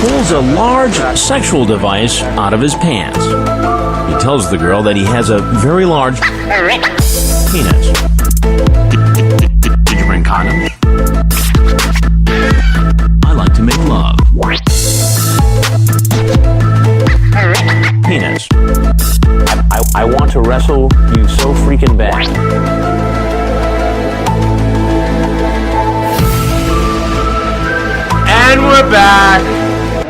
pulls a large sexual device out of his pants. He tells the girl that he has a very large penis. Did you bring condoms? I like to make love. Penis. I want to wrestle you so freaking bad. And we're back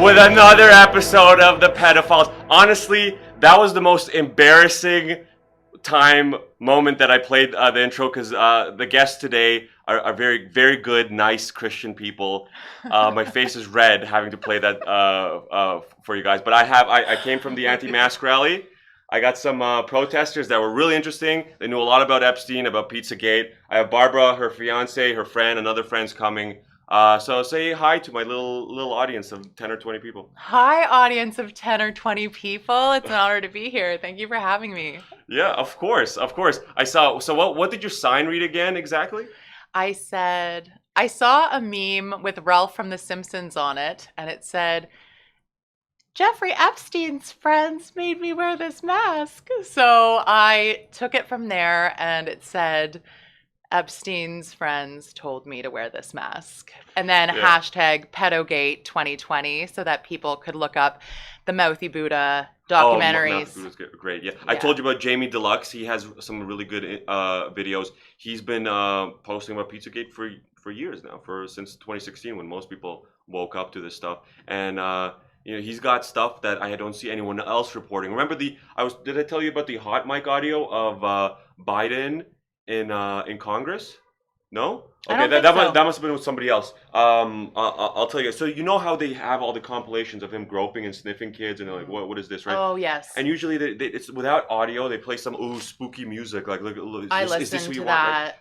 with another episode of The Pedophiles. Honestly, that was the most embarrassing moment that I played the intro, because the guests today are very, very good, nice Christian people. My face is red having to play that for you guys. But I came from the anti-mask rally. I got some protesters that were really interesting. They knew a lot about Epstein, about Pizzagate. I have Barbara, her fiance, her friend, and other friends coming. So say hi to my little audience of 10 or 20 people. Hi, audience of 10 or 20 people. It's an honor to be here. Thank you for having me. Yeah, of course. I saw. So what did your sign read again exactly? I saw a meme with Ralph from The Simpsons on it, and it said, Jeffrey Epstein's friends made me wear this mask. So I took it from there, and it said, Epstein's friends told me to wear this mask. And then hashtag Pedogate 2020 so that people could look up the Mouthy Buddha documentaries. Oh, Mouthy Buddha's great. Yeah. I told you about Jamie Deluxe. He has some really good videos. He's been posting about Pizzagate for years now, since 2016 when most people woke up to this stuff. And he's got stuff that I don't see anyone else reporting. Remember did I tell you about the hot mic audio of Biden in Congress? No? Okay, that must have been with somebody else. I'll tell you. So you know how they have all the compilations of him groping and sniffing kids, and they're like, what is this, right? Oh, yes. And usually it's without audio. They play some spooky music, like look. I is this listened what you to want, that.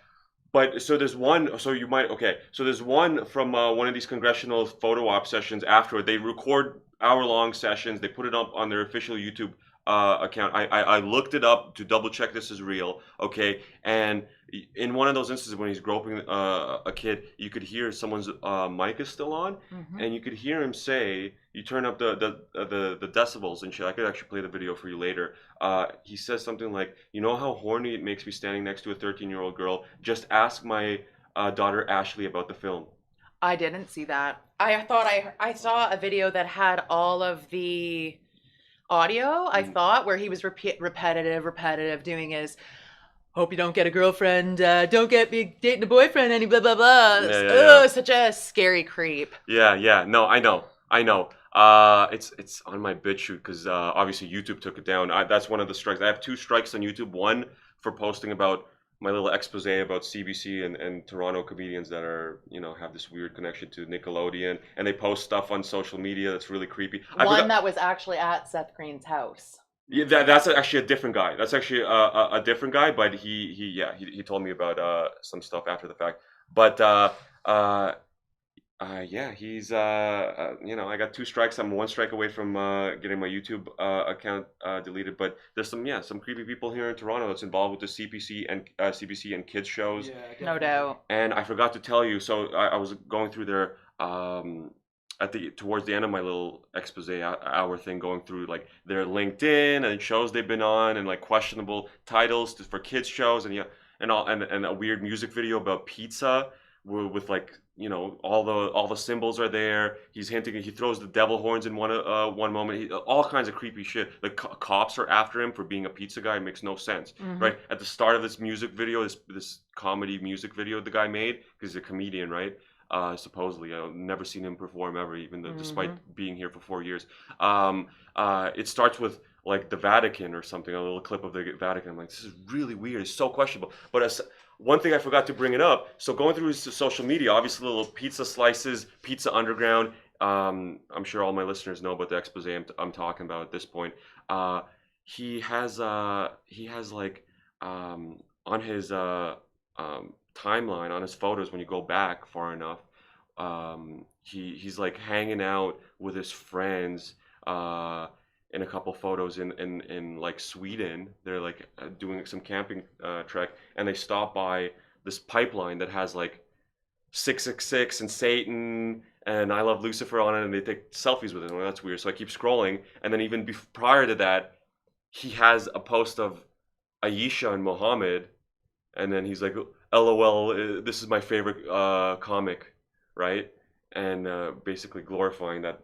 right? But so there's one. So you might So there's one from one of these congressional photo op sessions. Afterward, they record hour-long sessions. They put it up on their official YouTube account. I looked it up to double check this is real. Okay, and in one of those instances when he's groping a kid, you could hear someone's mic is still on, and you could hear him say, "You turn up the decibels and shit." I could actually play the video for you later. He says something like, "You know how horny it makes me standing next to a 13-year-old girl? Just ask my daughter Ashley about the film." I didn't see that. I thought I saw a video that had all of the audio, I thought, where he was repetitive doing his, hope you don't get a girlfriend, don't get me dating a boyfriend, any blah, blah, blah. Yeah. Such a scary creep. Yeah. No, I know. It's on my BitChute because obviously YouTube took it down. That's one of the strikes. I have 2 strikes on YouTube. One for posting about my little expose about CBC and Toronto comedians that are, have this weird connection to Nickelodeon, and they post stuff on social media that's really creepy. That was actually at Seth Green's house. Yeah, that's actually a different guy. That's actually a different guy, but he told me about some stuff after the fact. But he's I got 2 strikes. I'm 1 strike away from getting my YouTube account deleted. But there's some creepy people here in Toronto that's involved with the CBC and kids shows. Yeah, no doubt. And I forgot to tell you. So I was going through their towards the end of my little expose hour thing, going through like their LinkedIn and shows they've been on, and like questionable titles for kids shows, and a weird music video about pizza with like all the symbols are there. He's hinting. He throws the devil horns in one moment. All kinds of creepy shit. The cops are after him for being a pizza guy. It makes no sense, right? At the start of this music video, this comedy music video the guy made, because he's a comedian, right? Supposedly, I've never seen him perform ever, even though, despite being here for 4 years. It starts with like the Vatican or something, a little clip of the Vatican. I'm like, this is really weird. It's so questionable. But one thing I forgot to bring it up. So going through his social media, obviously little pizza slices, Pizza Underground. I'm sure all my listeners know about the expose I'm talking about at this point. He has like on his timeline, on his photos, when you go back far enough, he's like hanging out with his friends in a couple photos in like Sweden. They're like doing some camping trek, and they stop by this pipeline that has like 666 and Satan and I Love Lucifer on it, and they take selfies with it. Well, that's weird. So I keep scrolling, and then even prior to that, he has a post of Aisha and Muhammad, and then he's like, "LOL, this is my favorite comic," right? And basically glorifying that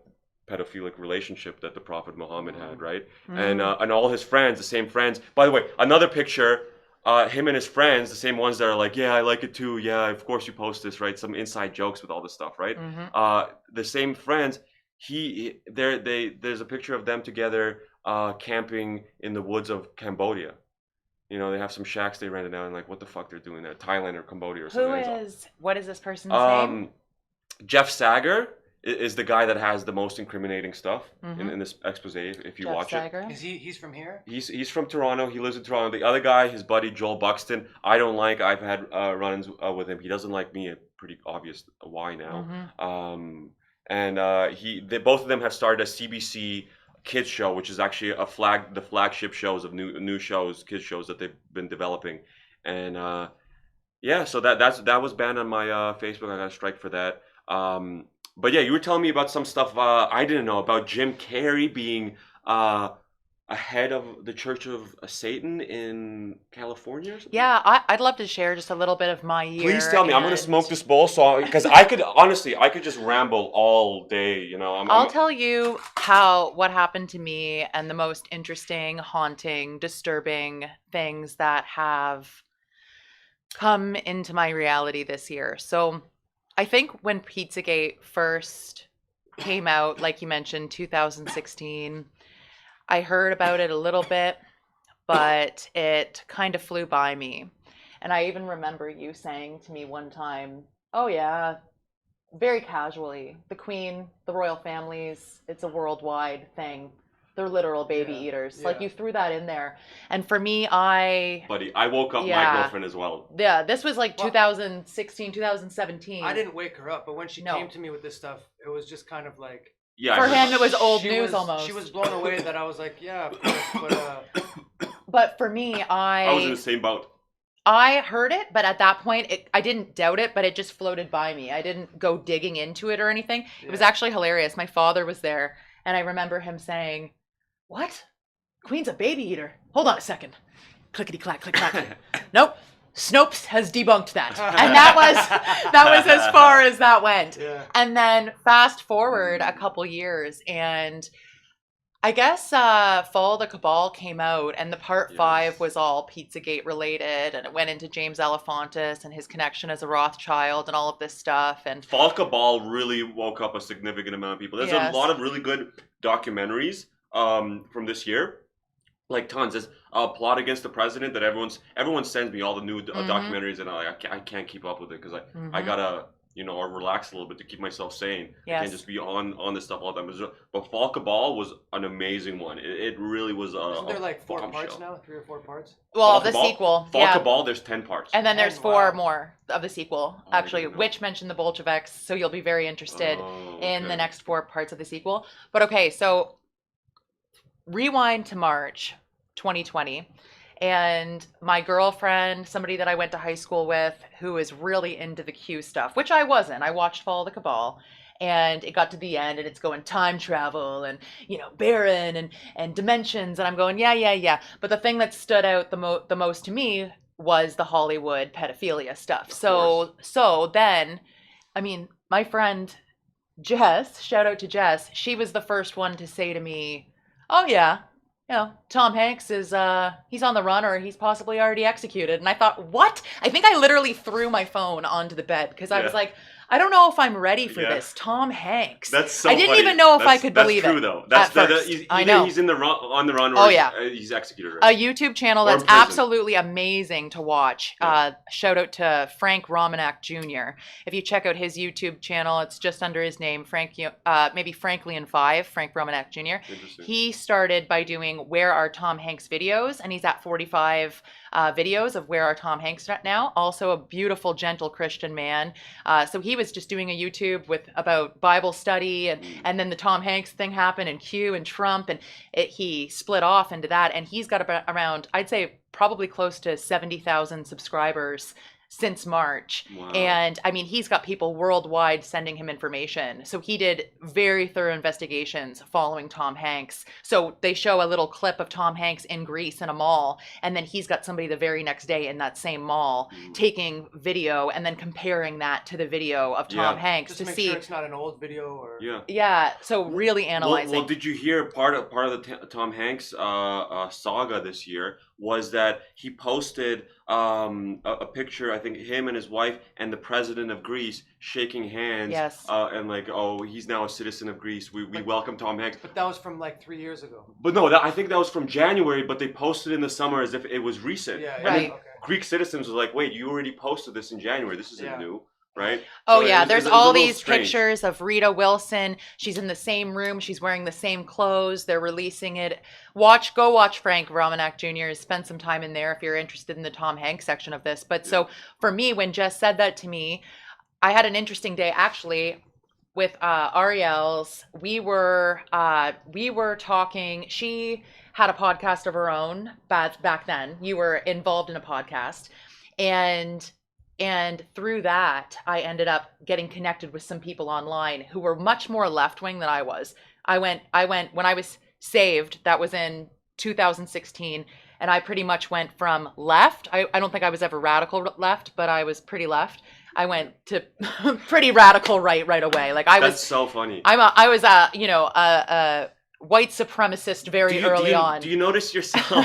pedophilic relationship that the Prophet Muhammad had, right? And all his friends, the same friends. By the way, another picture, him and his friends, the same ones that are like, yeah, I like it too. Yeah, of course you post this, right? Some inside jokes with all this stuff, right? The same friends. There's a picture of them together camping in the woods of Cambodia. You know, they have some shacks they rented out, and like, what the fuck they're doing there? Thailand or Cambodia or something. What is this person's name? Jeff Sager is the guy that has the most incriminating stuff in this expose. If you Jeff watch Sager. Is he's from here? He's from Toronto. He lives in Toronto. The other guy, his buddy Joel Buxton, I don't like. I've had run-ins with him. He doesn't like me. Pretty obvious why now. They both of them have started a CBC kids show, which is actually the flagship shows of new shows, kids shows that they've been developing, and yeah, so that was banned on my Facebook. I got a strike for that. But yeah, you were telling me about some stuff I didn't know about Jim Carrey being ahead of the Church of Satan in California or something? Yeah, I'd love to share just a little bit of my year. Please tell me. I'm gonna smoke this bowl, so because I could just ramble all day. You know, I'll tell you what happened to me and the most interesting, haunting, disturbing things that have come into my reality this year. So I think when Pizzagate first came out, like you mentioned, 2016, I heard about it a little bit, but it kind of flew by me. And I even remember you saying to me one time, oh yeah, very casually, the Queen, the royal families, it's a worldwide thing. They're literal baby eaters. Like you threw that in there. And for me, Buddy, I woke up my girlfriend as well. Yeah, this was like 2016, 2017. I didn't wake her up, but when she came to me with this stuff, it was just kind of like... Yeah, for him, it was old news almost. She was blown away that I was like, yeah, of course, but for me, I was in the same boat. I heard it, but at that point, I didn't doubt it, but it just floated by me. I didn't go digging into it or anything. Yeah. It was actually hilarious. My father was there, and I remember him saying, what? Queen's a baby eater. Hold on a second. Clickety clack, click clack. Nope. Snopes has debunked that. And that was as far as that went. Yeah. And then fast forward a couple years, and I guess Fall the Cabal came out, and the part 5 was all Pizzagate related, and it went into James Alefantis and his connection as a Rothschild and all of this stuff. And Fall Cabal really woke up a significant amount of people. There's a lot of really good documentaries from this year. Like tons. There's Plot Against the President that everyone sends me all the new documentaries, and I can't keep up with it because I gotta relax a little bit to keep myself sane. Yes. I can't just be on this stuff all the time. But Fall Cabal was an amazing one. It really was Isn't there like 4 parts now? 3 or 4 parts? Well, the sequel. Fall Cabal, there's 10 parts. And then there's 4 more of the sequel, actually, which mentioned the Bolsheviks, so you'll be very interested in the next 4 parts of the sequel. But okay, so rewind to March 2020, and my girlfriend, somebody that I went to high school with, who is really into the Q stuff, which I wasn't. I watched Fall of the Cabal, and it got to the end, and it's going time travel and Baron and dimensions, and I'm going yeah. But the thing that stood out the most to me was the Hollywood pedophilia stuff. So then, I mean, my friend Jess, shout out to Jess, she was the first one to say to me, oh yeah, Tom Hanks is, he's on the run, or he's possibly already executed. And I thought, what? I think I literally threw my phone onto the bed because I was like, I don't know if I'm ready for this. Tom Hanks. That's so I didn't funny. even know if I could believe it. That's true, though. That's I know. He's on the run, or he's executed. Right? A YouTube channel that's absolutely amazing to watch. Yeah. Shout out to Frank Romanak Jr. If you check out his YouTube channel, it's just under his name, maybe Franklian5, Frank Romanak Jr. He started by doing Where Are Tom Hanks videos, and he's at 45 videos of Where Are Tom Hanks now. Also a beautiful, gentle Christian man. So he was just doing a YouTube about Bible study, and then the Tom Hanks thing happened, and Q and Trump, and he split off into that, and he's got around, I'd say, probably close to 70,000 subscribers since March. Wow. And I mean, he's got people worldwide sending him information. So he did very thorough investigations following Tom Hanks. So they show a little clip of Tom Hanks in Greece in a mall. And then he's got somebody the very next day in that same mall taking video and then comparing that to the video of Tom Hanks Just to make see. sure it's not an old video or. Yeah. So really analyzing. Well, did you hear part of the Tom Hanks saga this year was that he posted a picture, I think him and his wife and the president of Greece shaking hands. Yes. And like, oh, he's now a citizen of Greece. We welcome Tom Hanks. But that was from like 3 years ago. But no, I think that was from January, but they posted in the summer as if it was recent. Yeah, And right. then Greek citizens was like, wait, you already posted this in January. This isn't new. Right? Oh So yeah, it there's was a all little these strange. pictures of Rita Wilson. She's in the same room. She's wearing the same clothes. They're releasing it. Go watch Frank Romanek Jr. Spend some time in there if you're interested in the Tom Hanks section of this. But so for me, when Jess said that to me, I had an interesting day actually with Ariel's. We were talking. She had a podcast of her own back then. You were involved in a podcast, and through that, I ended up getting connected with some people online who were much more left-wing than I was. I went when I was saved, that was in 2016, and I pretty much went from left. I don't think I was ever radical left, but I was pretty left. I went to pretty radical right away. Like That's so funny. I was a white supremacist very early on. Do you notice yourself?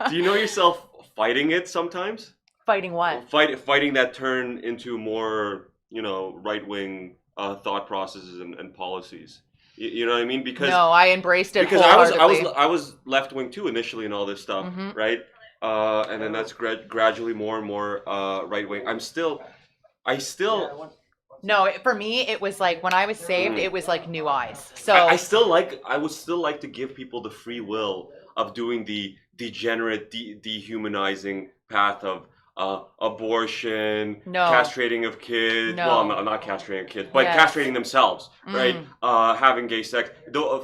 Do you know yourself fighting it sometimes? Fighting what? Fighting that turn into more, right-wing thought processes and policies. You know what I mean? Because no, I embraced it because wholeheartedly. I was left-wing too initially and all this stuff, right? And then that's gradually more and more right-wing. No, for me, it was like when I was saved, it was like new eyes. So I would still like to give people the free will of doing the degenerate, dehumanizing path of abortion, castrating of kids. No. Well, not castrating kids, but castrating themselves, right? Having gay sex.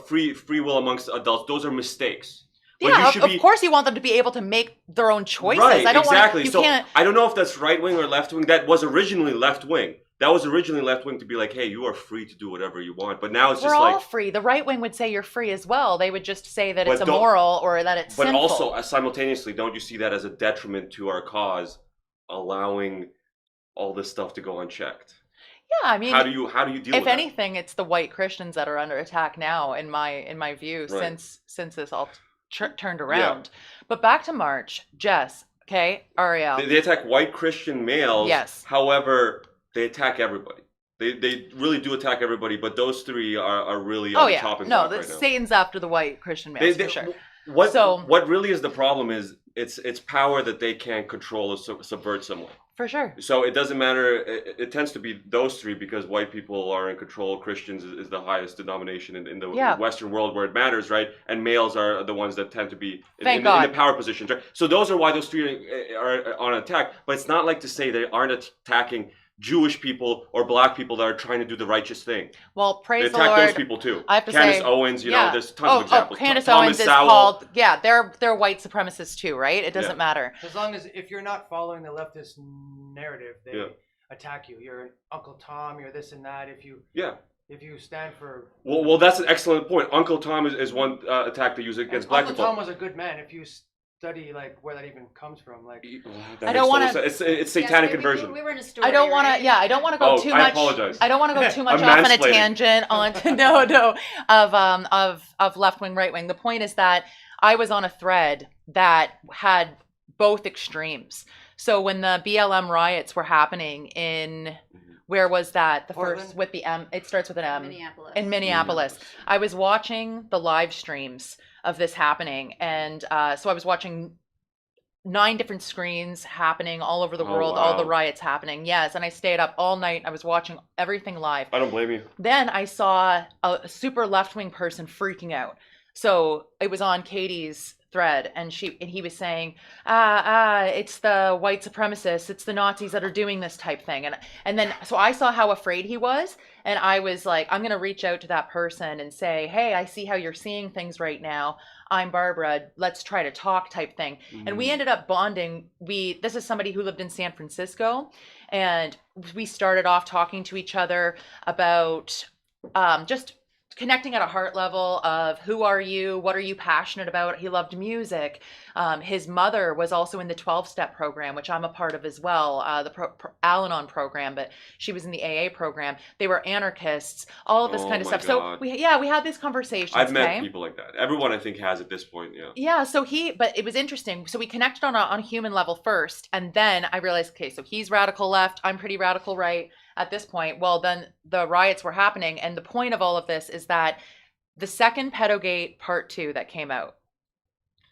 Free will amongst adults. Those are mistakes. yeah, of course you want them to be able to make their own choices. Right, I don't exactly. Want, so can't... I don't know if that's right wing or left wing. That was originally left wing. That was originally left wing to be like, hey, you are free to do whatever you want. But now it's We're just like all free. The right wing would say you're free as well. They would just say that it's immoral or that it's sinful. But also, simultaneously, don't you see that as a detriment to our cause, allowing all this stuff to go unchecked? Yeah, I mean, how do you deal with that? If anything, it's the white Christians that are under attack now, in my view, since this all turned around. But back to March, Jess. Okay, Ariel. They attack white Christian males. Yes. However, they attack everybody. They really do attack everybody, but those three are really on the chopping block right now. Satan's after the white Christian males, for sure. What really is the problem is it's power that they can't control or subvert someone. For sure. So it doesn't matter. It tends to be those three because white people are in control. Christians is the highest denomination in the Western world where it matters, right? And males are the ones that tend to be in the power positions, right? So those are why those three are on attack. But it's not like to say they aren't attacking Jewish people or black people that are trying to do the righteous thing. Well, praise the Lord. They attack those people too. I have to Candace say, Owens, there's tons of examples. Candace Owens is called, they're white supremacists too, right? It doesn't matter. As long as if you're not following the leftist narrative, they attack you. You're Uncle Tom. You're this and that. If you stand for well, that's an excellent point. Uncle Tom is one attack they use against black people. Uncle Tom was a good man. If you study like where that even comes from, like I don't want to. It's satanic conversion. We were in a story. I don't want to. Yeah, I don't want to go too much. I apologize. I don't want to go too much off on a tangent onto of left wing, right wing. The point is that I was on a thread that had both extremes. So when the BLM riots were happening in where was that? The Portland? first with the M. It starts with an M. Minneapolis. In Minneapolis. I was watching the live streams of this happening, and so I was watching 9 different screens happening all over the world, all the riots happening. Yes, and I stayed up all night. I was watching everything live. I don't blame you. Then I saw a super left-wing person freaking out. So it was on Katie's thread, and he was saying, it's the white supremacists, it's the Nazis that are doing this type thing. And then so I saw how afraid he was, and I was like, I'm gonna reach out to that person and say, hey, I see how you're seeing things right now. I'm Barbara. Let's try to talk type thing. And we ended up bonding. This is somebody who lived in San Francisco, and we started off talking to each other about just connecting at a heart level of who are you, what are you passionate about. He loved music. His mother was also in the 12-step program, which I'm a part of as well, the Al-Anon program, but she was in the AA program. They were anarchists, all of this kind of stuff. God. So we had these conversations. I've met people like that. Everyone I think has at this point. Yeah. So but it was interesting. So we connected on a human level first, and then I realized, okay, so he's radical left, I'm pretty radical right. At this point, well, then the riots were happening. And the point of all of this is that the second Pedogate Part 2 that came out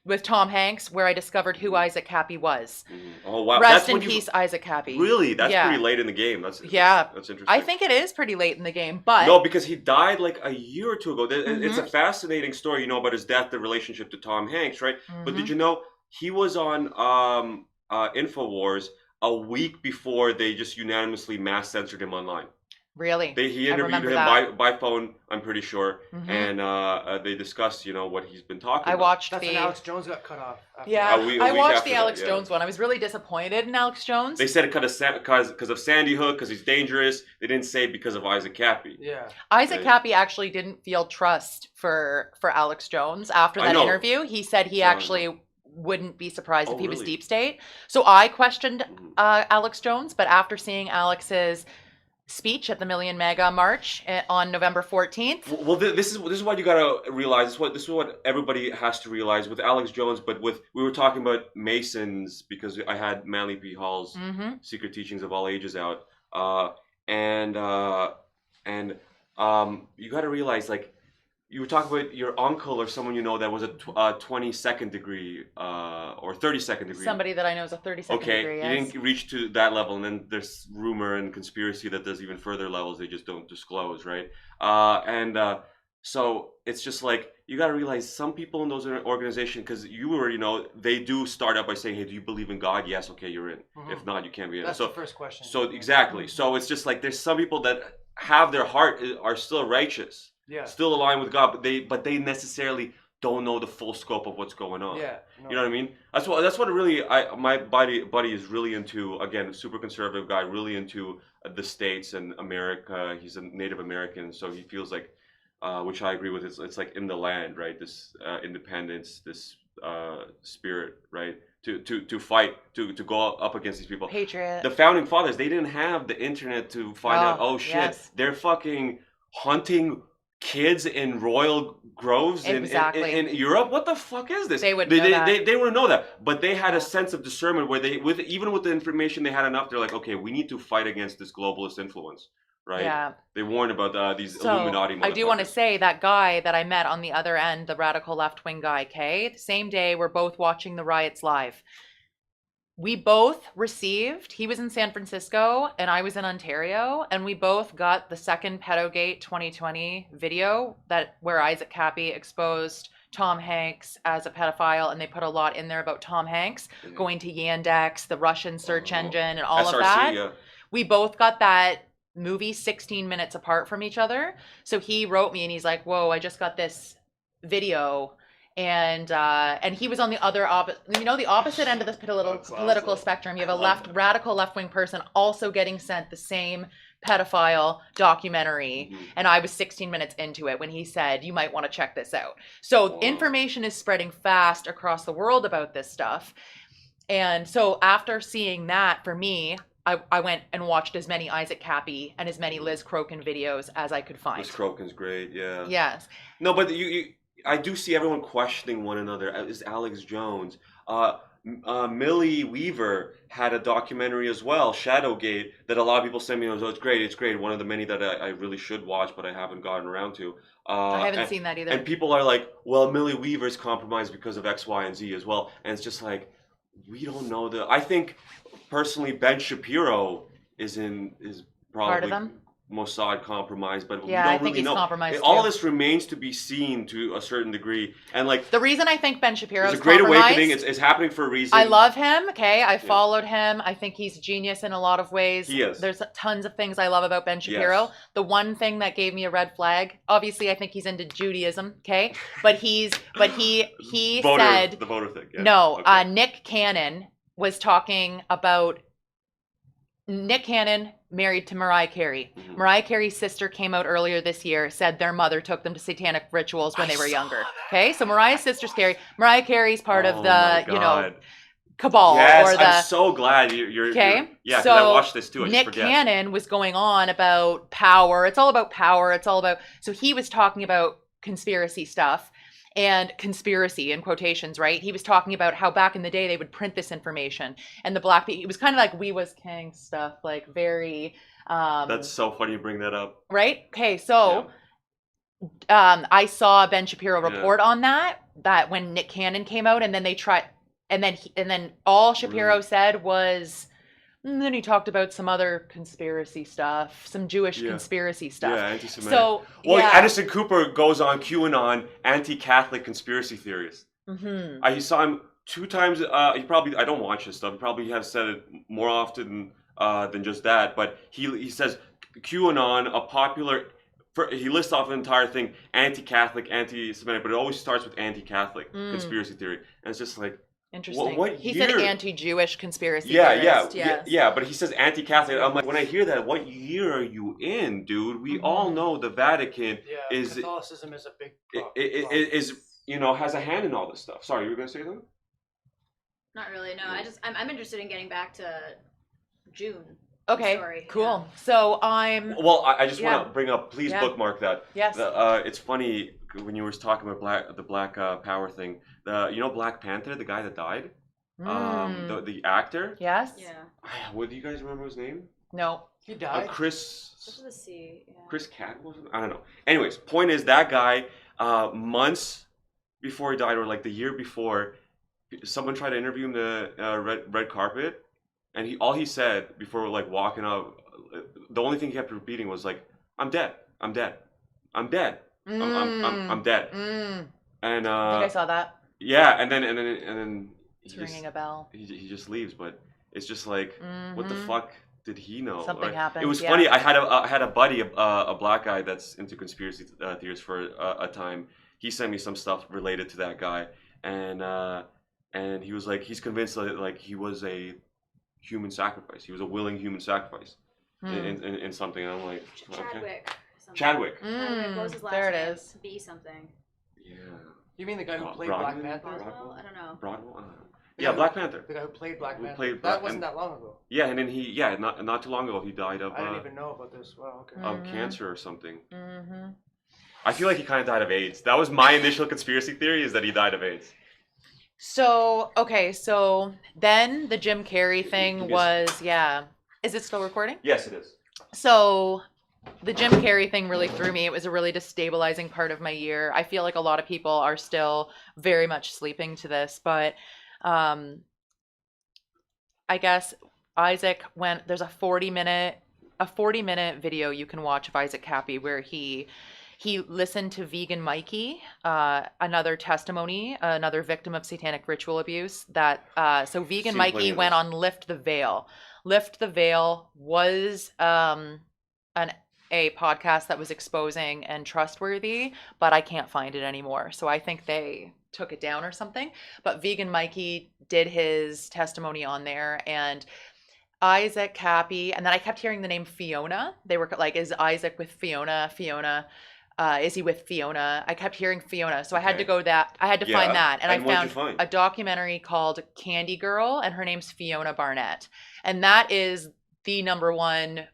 with Tom Hanks, where I discovered who Isaac Cappy was. Oh, wow. Rest in peace, Isaac Cappy. Really? That's pretty late in the game. That's interesting. I think it is pretty late in the game, but... No, because he died like a year or two ago. It's a fascinating story, you know, about his death, the relationship to Tom Hanks, right? But did you know he was on InfoWars a week before they just unanimously mass censored him online? Really? He interviewed him by phone, I'm pretty sure, and they discussed, you know, what he's been talking about. I watched That's when Alex Jones got cut off. I watched the Alex Jones one. I was really disappointed in Alex Jones. They said it because of Sandy Hook, because he's dangerous. They didn't say because of Isaac Cappy. Yeah. Isaac Cappy actually didn't feel trust for Alex Jones after that interview. He said he actually wouldn't be surprised if he was deep state. So I questioned Alex Jones, but after seeing Alex's speech at the Million Mega March on November 14th. Well, this is what you gotta realize. This is what everybody has to realize with Alex Jones. But we were talking about Masons because I had Manly P. Hall's Secret Teachings of All Ages out, and you gotta realize, like, you were talking about your uncle or someone you know that was a 22nd degree or 32nd degree. Somebody that I know is a 32nd degree, yes. You didn't reach to that level, and then there's rumor and conspiracy that there's even further levels they just don't disclose, right? So it's just like, you got to realize some people in those organizations, because you were, you know, they do start out by saying, hey, do you believe in God? Yes, okay, you're in. If not, you can't be in. That's the first question. So exactly. So it's just like there's some people that have their heart are still righteous. Yeah. Still aligned with God, but they necessarily don't know the full scope of what's going on. Yeah. No. You know what I mean? That's what really my buddy is really into. Again, a super conservative guy, really into the States and America. He's a Native American, so he feels like, which I agree with. It's like in the land, right? This independence, this spirit, right? To fight, to go up against these people. Patriot. The founding fathers, they didn't have the internet to find out. Oh shit, yes. They're fucking hunting kids in royal groves in Europe. What the fuck is this? They wouldn't know that. They wouldn't know that, but they had a sense of discernment where even with the information they had enough, they're like, okay, we need to fight against this globalist influence, right? Yeah. They warned about these Illuminati motherfuckers. I do want to say that guy that I met on the other end, the radical left-wing guy, Kay, the same day we're both watching the riots live. We both received, he was in San Francisco and I was in Ontario, and we both got the second Pedogate 2020 video where Isaac Cappy exposed Tom Hanks as a pedophile, and they put a lot in there about Tom Hanks going to Yandex, the Russian search engine, and all SRC, of that. Yeah. We both got that movie 16 minutes apart from each other. So he wrote me and he's like, whoa, I just got this video. And he was on the other the opposite end of the political spectrum. You have a radical left-wing person also getting sent the same pedophile documentary, and I was 16 minutes into it when he said, you might want to check this out. So information is spreading fast across the world about this stuff. And so after seeing that, for me, I went and watched as many Isaac Cappy and as many Liz Crokin videos as I could find. Liz Crokin's great, yeah. Yes. No, but I do see everyone questioning one another. Is Alex Jones? Millie Weaver had a documentary as well, Shadowgate, that a lot of people send me. Oh, it's great. One of the many that I really should watch, but I haven't gotten around to. I haven't seen that either. And people are like, well, Millie Weaver's compromised because of X, Y, and Z as well. And it's just like, we don't know I think, personally, Ben Shapiro is probably... Part of them? Mossad compromised, but we I don't think really he's know. compromised All too. this remains to be seen to a certain degree, and like the reason I think Ben Shapiro's there's a great compromised, awakening. It's happening for a reason. I love him. Okay, I followed him. I think he's a genius in a lot of ways. He is. There's tons of things I love about Ben Shapiro. Yes. The one thing that gave me a red flag, obviously, I think he's into Judaism. Okay, but he said the voter thing. Yeah. no. Okay. Nick Cannon was talking about Nick Cannon married to Mariah Carey. Mhm. Mariah Carey's sister came out earlier this year, said their mother took them to satanic rituals when they were younger. Okay, so Mariah's sister's Carey. Mariah Carey's part of the, cabal. Yes, or the, I'm so glad you're okay. Yeah, because so I watched this too. I Nick just forget. Cannon was going on about power. It's all about power. It's all about. So he was talking about conspiracy stuff. And conspiracy in quotations, right? He was talking about how back in the day they would print this information, and the black people. It was kind of like We Was King stuff, like very. That's so funny you bring that up. Right? Okay, so I saw Ben Shapiro report on that when Nick Cannon came out, and then they tried, and then all Shapiro said was. And then he talked about some other conspiracy stuff, some Jewish conspiracy stuff. Yeah, anti-Semitic. So, Anderson Cooper goes on QAnon anti-Catholic conspiracy theorist. Mm-hmm. I saw him 2 times. I don't watch his stuff. He probably has said it more often than just that. But he says QAnon, a popular. He lists off an entire thing: anti-Catholic, anti-Semitic, but it always starts with anti-Catholic conspiracy theory, and it's just like. Interesting. What he year? said anti-Jewish conspiracy theorist. Yeah, but he says anti-Catholic. I'm like, when I hear that, what year are you in, dude? We all know the Vatican is Catholicism is a big has a hand in all this stuff. Sorry, you were gonna say something? Not really. No, I'm interested in getting back to June. Okay, story. cool. So I just want to bring up. Please bookmark that. Yes. It's funny when you were talking about the Black Power thing. Black Panther, the guy that died, the actor. Yes. Yeah. What do you guys remember his name? No. He died. Chris. With a C. Yeah. Chris Cat wasn't. I don't know. Anyways, point is that guy, months before he died, or like the year before, someone tried to interview him the red carpet, and all he said before like walking up, the only thing he kept repeating was like, "I'm dead. I'm dead. I'm dead. I'm dead." Mm. And I think I saw that. Yeah, and then It's ringing a bell. He just leaves, but it's just like, what the fuck did he know? Something happened. It was funny. I had a buddy, a black guy that's into conspiracy theories for a time. He sent me some stuff related to that guy, and he was like, he's convinced that like he was a human sacrifice. He was a willing human sacrifice in something. And I'm like, Chadwick. Okay. Chadwick. Chadwick. What was his last there it name? is. B something. Yeah. You mean the guy who played Broadway? Black Panther? Broadwell? I don't know. Broadwell? Yeah, Black Panther. The guy who played Black Who Panther. played That wasn't that long ago. Yeah, and then not too long ago he died of I didn't even know about this. Wow, okay. of cancer or something. Mm-hmm. I feel like he kind of died of AIDS. That was my initial conspiracy theory, is that he died of AIDS. So then the Jim Carrey thing was Is it still recording? Yes, it is. So the Jim Carrey thing really threw me. It was a really destabilizing part of my year. I feel like a lot of people are still very much sleeping to this, but I guess Isaac there's a 40-minute video you can watch of Isaac Cappy where he listened to Vegan Mikey, another testimony, another victim of satanic ritual abuse. So Vegan Mikey went on Lift the Veil. Lift the Veil was a podcast that was exposing and trustworthy, but I can't find it anymore. So I think they took it down or something. But Vegan Mikey did his testimony on there, and Isaac Cappy, and then I kept hearing the name Fiona. They were like, is Isaac with Fiona? Is he with Fiona? I kept hearing Fiona, so I had to find that, and I found a documentary called Candy Girl, and her name's Fiona Barnett, and that is the number one,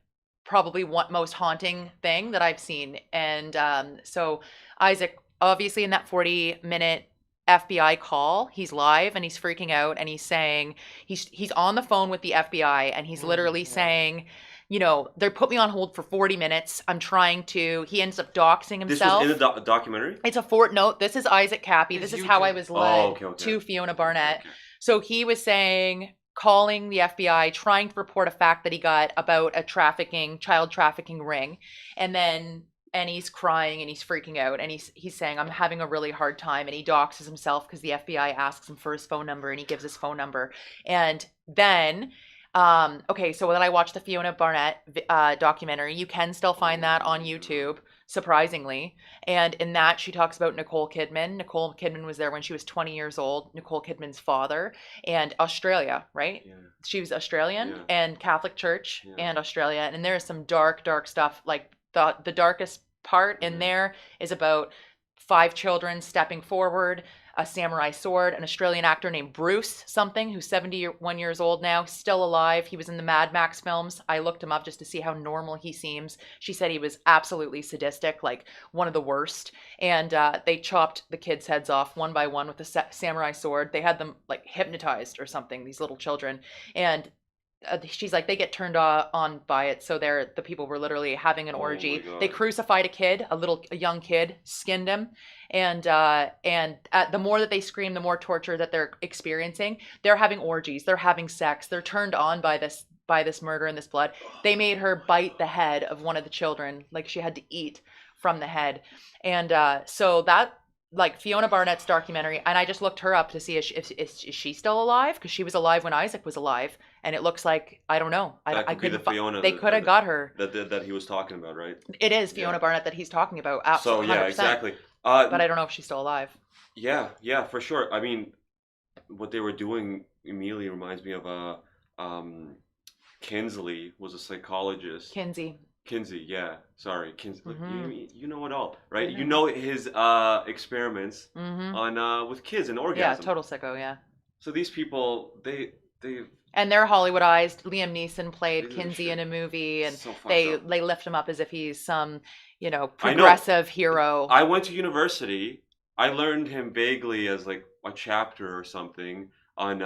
probably most haunting thing that I've seen. And so Isaac, obviously in that 40-minute FBI call, he's live and he's freaking out, and he's saying he's on the phone with the FBI, and he's literally saying, they put me on hold for 40 minutes. I'm trying to. He ends up doxing himself. This was in the documentary? It's a this is Isaac Cappy. This is how I was led to Fiona Barnett. Okay. So he was saying, calling the FBI, trying to report a fact that he got about a child trafficking ring. And he's crying and he's freaking out and he's saying, I'm having a really hard time, and he doxes himself because the FBI asks him for his phone number and he gives his phone number. And then okay, so then I watched the Fiona Barnett documentary. You can still find that on YouTube, surprisingly. And in that, she talks about Nicole Kidman. Nicole Kidman was there when she was 20 years old, Nicole Kidman's father, and Australia, right? Yeah. She was Australian, Yeah. and Catholic Church, Yeah. and Australia. And there is some dark, dark stuff. Like the darkest part in there is about 5 children stepping forward, a samurai sword, an Australian actor named Bruce something, who's 71 years old now, still alive. He was in the Mad Max films. I looked him up just to see how normal he seems. She said he was absolutely sadistic, like one of the worst. And they chopped the kids' heads off one by one with a samurai sword. They had them like hypnotized or something, these little children. And she's like, they get turned on by it. So the people were literally having an orgy. They crucified a kid, a young kid, skinned him. And the more that they scream, the more torture that they're experiencing. They're having orgies. They're having sex. They're turned on by this murder and this blood. They made her bite the head of one of the children. Like she had to eat from the head. And so that, like Fiona Barnett's documentary, and I just looked her up to see is she still alive, because she was alive when Isaac was alive, and it looks like, I don't know. I couldn't. They could have got her. That he was talking about, right? It is Fiona Barnett that he's talking about. Absolutely. So yeah, 100%. exactly. But I don't know if she's still alive. Yeah, for sure. I mean, what they were doing immediately reminds me of Kinsley was a psychologist. Kinsey, yeah. Sorry, Kinsey. You know it all, right? You know his experiments on with kids and orgasm. Yeah, total sicko, yeah. So these people, they and they're Hollywoodized. Liam Neeson played Kinsey in a movie, and so they lift him up as if he's some, progressive hero. I went to university. I learned him vaguely as like a chapter or something on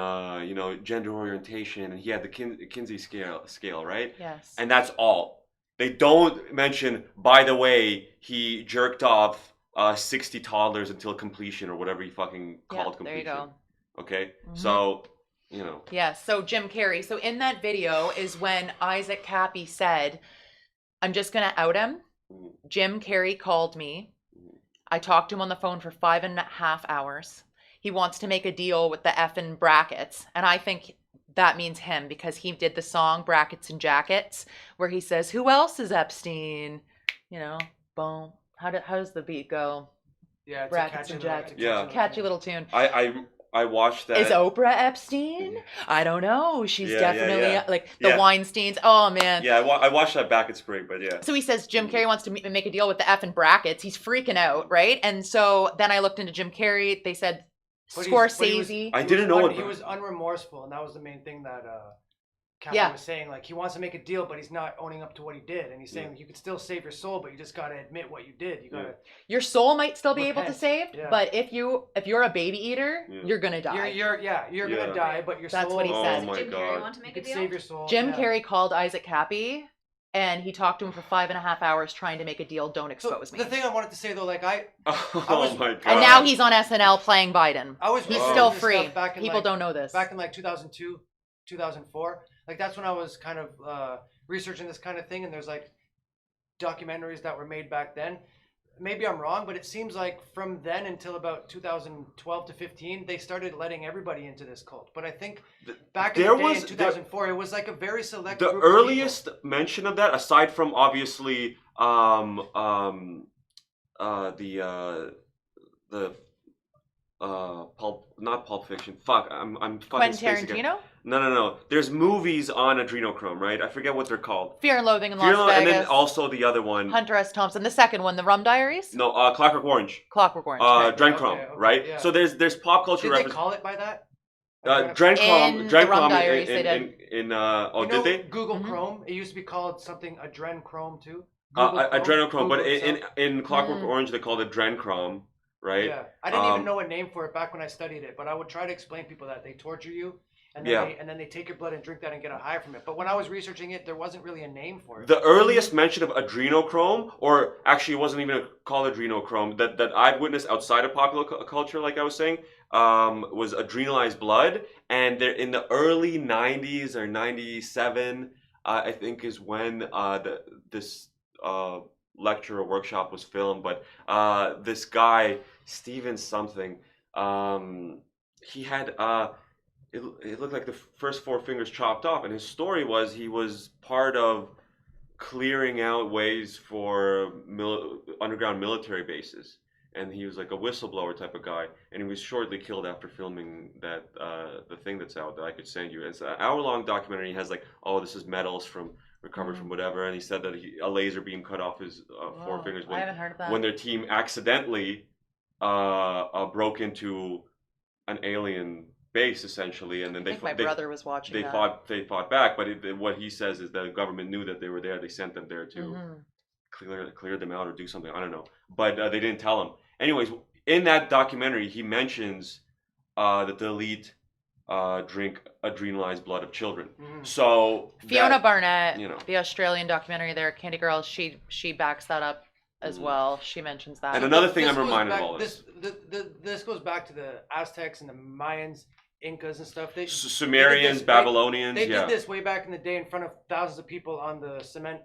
gender orientation, and he had the Kinsey scale, right? Yes. And that's all. They don't mention, by the way, he jerked off 60 toddlers until completion, or whatever he fucking called completion. There you go. Okay? So, Yeah, so Jim Carrey. So in that video is when Isaac Cappy said, I'm just going to out him. Jim Carrey called me. I talked to him on the phone for 5.5 hours. He wants to make a deal with the effing brackets. And I think that means him, because he did the song Brackets and Jackets, where he says, who else is Epstein? Boom. How does the beat go? Yeah, it's Brackets and Jackets. Catchy little tune. I watched that. Is Oprah Epstein? I don't know. She's definitely like the Weinsteins. Oh man. Yeah, I watched that back in spring, but yeah. So he says Jim Carrey wants to make a deal with the effing brackets. He's freaking out, right? And so then I looked into Jim Carrey. They said Scorsese. I didn't know he was unremorseful, and that was the main thing that Captain was saying. Like, he wants to make a deal, but he's not owning up to what he did, and he's saying you could still save your soul, but you just got to admit what you did. You got to. Your soul might still be able to save, but if you're a baby eater, you're gonna die. You're gonna die, but your soul. That's what he said. Oh my Jim God. Carrey want to make a deal? Save your soul. Jim Carrey called Isaac Cappy, and he talked to him for 5.5 hours trying to make a deal. Don't expose me. The thing I wanted to say though, like oh my God. And now he's on SNL playing Biden. He's still free. People don't know this. Back in like 2002, 2004, like that's when I was kind of researching this kind of thing, and there's like documentaries that were made back then. Maybe I'm wrong, but it seems like from then until about 2012 to 15, they started letting everybody into this cult. But I think back in the day in 2004, it was like a very select the group earliest mention of that, aside from obviously not Pulp Fiction. Fuck, I'm fucking Quentin spacing Tarantino? again. No. There's movies on Adrenochrome, right? I forget what they're called. Fear and Loathing in Las Vegas. And then also the other one. Hunter S. Thompson. The second one, The Rum Diaries? No, Clockwork Orange. Clockwork Orange. Adrenochrome, okay, right? yeah. So there's pop culture Did they call it by that? Adrenochrome. The Rum Diaries, they did. Did they? Google Chrome. It used to be called something Adrenochrome too. Adrenochrome, but Google in Clockwork Orange they called it Adrenochrome, right? Yeah, I didn't even know a name for it back when I studied it, but I would try to explain to people that they torture you, and then Yeah. they take your blood and drink that and get a high from it. But when I was researching it, there wasn't really a name for it. The earliest mention of adrenochrome, or actually it wasn't even called adrenochrome, that I've witnessed outside of popular culture, like I was saying, was adrenalized blood. And there, in the early 90s or 97, I think is when this lecture or workshop was filmed. But this guy, Steven something, he had... it looked like the first four fingers chopped off, and his story was he was part of clearing out ways for underground military bases, and he was like a whistleblower type of guy, and he was shortly killed after filming that the thing that's out that I could send you. It's an hour-long documentary. He has like, oh, this is metals from recovered from whatever, and he said that a laser beam cut off his four fingers I haven't heard of that. when their team accidentally broke into an alien base essentially, and then I think my brother was watching that. They fought back, but what he says is the government knew that they were there. They sent them there to clear them out or do something. I don't know, but they didn't tell him. Anyways, in that documentary, he mentions that the elite drink adrenalized blood of children. So Fiona Barnett, you know. the Australian documentary there, Candy Girl, she backs that up as well. She mentions that. And another thing This I'm goes reminded back- of all this. This goes back to the Aztecs and the Mayans, Incas and stuff. Sumerians, this- Babylonians, They yeah. did this way back in the day in front of thousands of people on the cement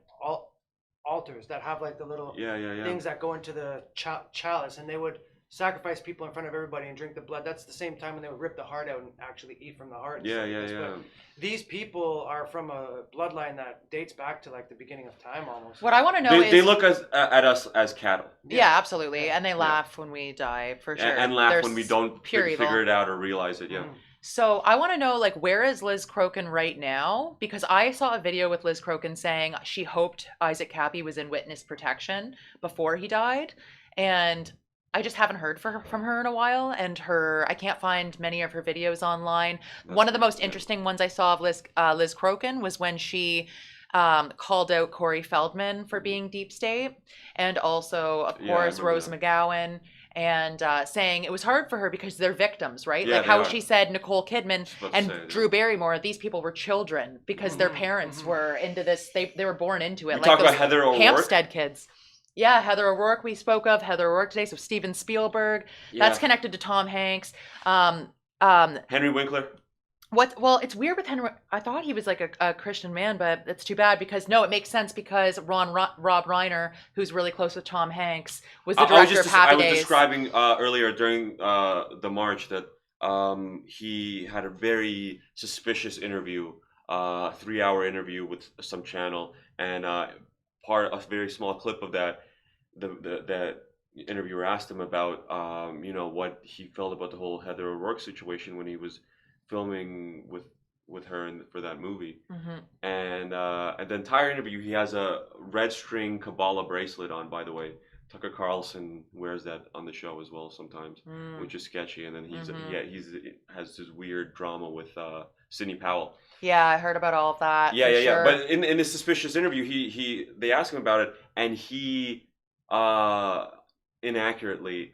altars that have like the little Yeah. things that go into the chalice, and they would sacrifice people in front of everybody and drink the blood. That's the same time when they would rip the heart out and actually eat from the heart. And Yeah, stuff like this. yeah. But these people are from a bloodline that dates back to like the beginning of time almost. What I want to know is They look at us as cattle. yeah, absolutely, and they laugh when we die for sure, And laugh They're when we don't pure evil. figure it out or realize it. Yeah. So I want to know, like, where is Liz Crokin right now? Because I saw a video with Liz Crokin saying she hoped Isaac Cappy was in witness protection before he died, and I just haven't heard from her in a while. And I can't find many of her videos online. One of the most interesting ones I saw of Liz Crokin was when she called out Corey Feldman for being deep state, and also, of course, remember Rose that. McGowan. And saying it was hard for her because they're victims, right? Yeah, like they how are. she said Nicole Kidman About to and say it, yeah. Drew Barrymore, these people were children because their parents were into this. They were born into it. We like talk those about Heather O'Rourke. Hampstead kids. Yeah, Heather O'Rourke we spoke of. Heather O'Rourke today. So Steven Spielberg. That's Yeah. connected to Tom Hanks. Henry Winkler. Well, it's weird with Henry. I thought he was like a Christian man, but it's too bad because no, it makes sense because Rob Reiner, who's really close with Tom Hanks, was the director of Happy I was Days. describing earlier during the march that he had a very suspicious interview, 3-hour interview with some channel, and a very small clip of that, that interviewer asked him about what he felt about the whole Heather O'Rourke situation when he was filming with her for that movie. And the entire interview, he has a red string Kabbalah bracelet on, by the way. Tucker Carlson wears that on the show as well sometimes, which is sketchy. And then he has this weird drama with Sidney Powell. Yeah, I heard about all of that. Yeah. Sure. But in this suspicious interview, they asked him about it, and he inaccurately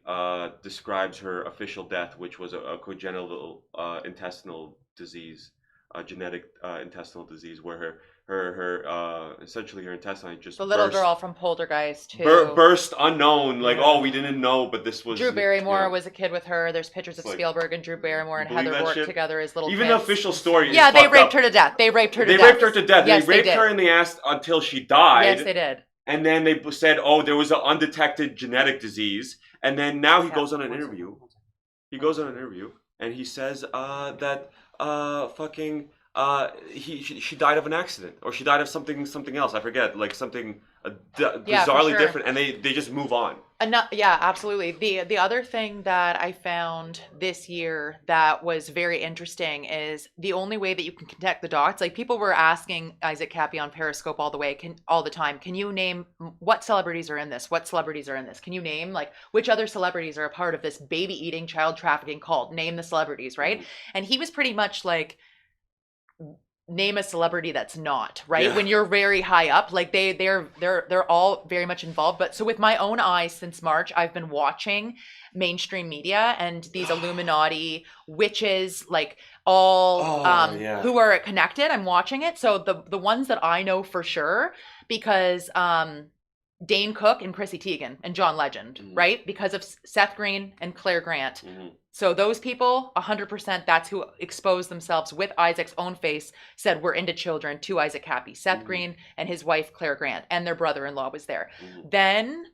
describes her official death, which was a congenital intestinal disease, a genetic intestinal disease, where her essentially her intestine just the little burst, girl from Poltergeist too. burst unknown, like we didn't know, but this was Drew Barrymore you know. was a kid with her. There's pictures of It's like, Spielberg and Drew Barrymore and you believe Heather that O'Rourke shit? together as little Even kids. the official story is Yeah, they fucked raped up. her to death. They raped her to They death. raped her to death. Yes, They raped did. her in the ass until she died. Yes, they did. And then they said, oh, there was an undetected genetic disease. And then now he goes on an interview. He goes on an interview and he says that she died of an accident, or she died of something else. I forget, like something bizarrely sure. different. And they just move on. Yeah, absolutely. The other thing that I found this year that was very interesting is the only way that you can connect the dots. Like people were asking Isaac Cappy on Periscope all the time. Can you name what celebrities are in this? What celebrities are in this? Can you name like which other celebrities are a part of this baby eating child trafficking cult? Name the celebrities, right? And he was pretty much like, name a celebrity that's not, right? Yeah. When you're very high up, like they're all very much involved. But so with my own eyes since March, I've been watching mainstream media and these Illuminati witches, like all Yeah. who are connected. I'm watching it. So the ones that I know for sure, because Dane Cook and Chrissy Teigen and John Legend, right? Because of Seth Green and Claire Grant. So those people, 100%, that's who exposed themselves with Isaac's own face, said we're into children to Isaac Cappy. Seth Green and his wife, Claire Grant, and their brother-in-law was there. Then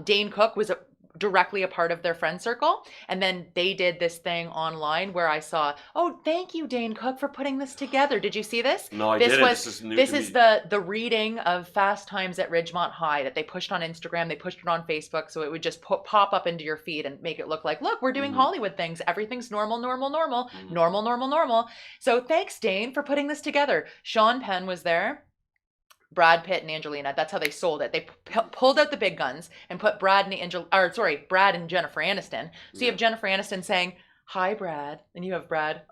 Dane Cook was directly a part of their friend circle. And then they did this thing online where I saw, oh, thank you, Dane Cook, for putting this together. Did you see this? No, I this didn't. Was, this is new this to is me. the reading of Fast Times at Ridgemont High that they pushed on Instagram. They pushed it on Facebook. So it would just pop up into your feed and make it look like, look, we're doing Hollywood things. Everything's normal, normal, normal, normal, normal, normal. So thanks, Dane, for putting this together. Sean Penn was there. Brad Pitt and Angelina. That's how they sold it. They pulled out the big guns and put Brad and Jennifer Aniston. So you have Jennifer Aniston saying, "Hi, Brad," and you have Brad,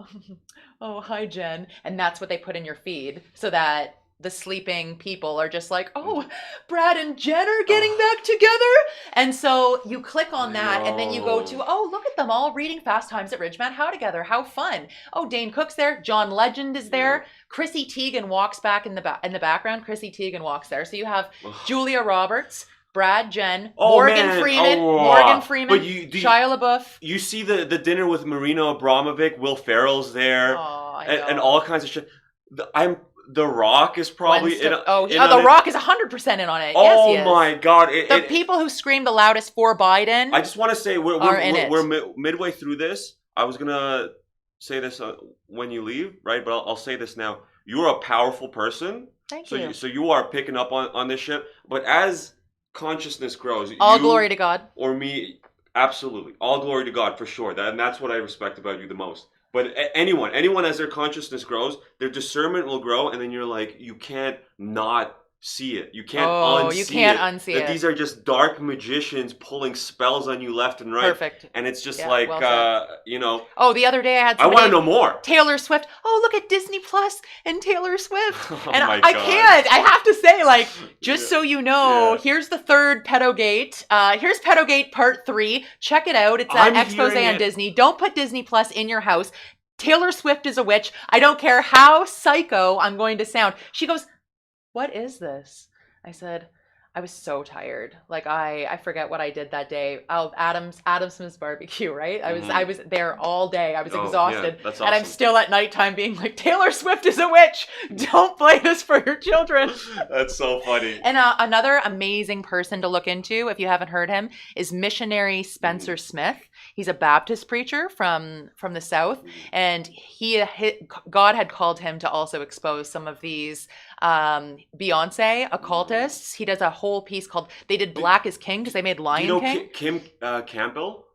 "Oh, hi, Jen," and that's what they put in your feed so that the sleeping people are just like, "Oh, Brad and Jen are getting back together," and so you click on that, and then you go to, "Oh, look at them all reading Fast Times at Ridgemont How together. How fun!" Oh, Dane Cook's there. John Legend is there. Chrissy Teigen walks back in the background. Chrissy Teigen walks there. So you have Julia Roberts, Brad, Jen, Morgan Freeman, But Shia LaBeouf. You see the dinner with Marina Abramovic, Will Ferrell's there, and all kinds of shit. The Rock is probably The Rock is 100% in on it. Yes, he is. My God! The people who scream the loudest for Biden. I just want to say we're midway through this. I was gonna say this when you leave, right? But I'll say this now. You're a powerful person. Thank you. So you are picking up on this shit. But as consciousness grows, all glory to God. Or me, absolutely, all glory to God for sure. And that's what I respect about you the most. But anyone as their consciousness grows, their discernment will grow, and then you're like, you can't not see it. You can't unsee it. These are just dark magicians pulling spells on you left and right. Perfect. And it's just Oh, the other day I had I want to know more. Taylor Swift. Oh, look at Disney Plus and Taylor Swift. And my I God. can't. I have to say, like, just so you know, here's the third Pedogate. Here's Pedogate Part 3. Check it out. It's an expose on Disney. Don't put Disney Plus in your house. Taylor Swift is a witch. I don't care how psycho I'm going to sound. She goes, "What is this?" I said, I was so tired. Like I forget what I did that day. Adam Smith's barbecue, right? I was there all day. I was exhausted. Yeah, that's awesome. And I'm still at nighttime being like, Taylor Swift is a witch. Don't play this for your children. That's so funny. And another amazing person to look into, if you haven't heard him, is missionary Spencer Smith. He's a Baptist preacher from the South, and God had called him to also expose some of these Beyonce occultists. He does a whole piece called, they did Black is King because they made Lion King. Kim Campbell?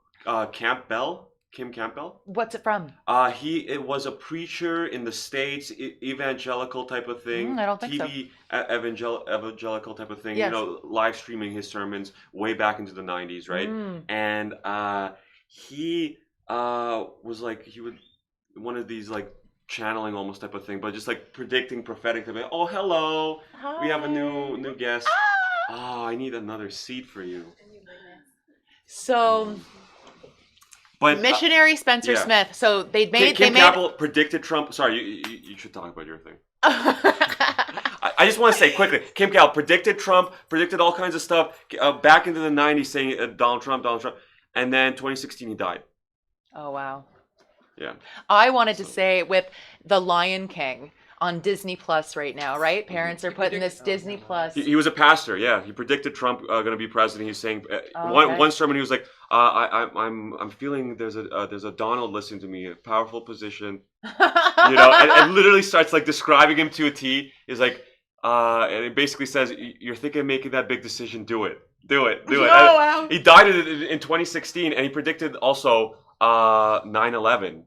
Kim Campbell? What's it from? It was a preacher in the States, evangelical type of thing. I don't think TV evangelical type of thing. Yes. You know, live streaming his sermons way back into the 90s, right? And he was like, he would, one of these like channeling almost type of thing, but just like predicting prophetic type of, oh, hello, Hi. we have a new guest. Oh, I need another seat for you. So, but missionary Spencer Smith. So Kim Campbell predicted Trump. Sorry, you should talk about your thing. I just want to say quickly, Kim Campbell predicted Trump, predicted all kinds of stuff back into the 90s, saying Donald Trump, and then 2016 he died. Oh wow. Yeah. I wanted to say with the Lion King on Disney Plus right now, right? Parents are putting this Disney Plus. He was a pastor, yeah. He predicted Trump going to be president. He's saying one sermon he was like, I'm feeling there's a Donald listening to me, a powerful position, you know, and literally starts like describing him to a T. He's like, and it basically says, you're thinking of making that big decision, do it. Oh, wow. He died in 2016, and he predicted also 9/11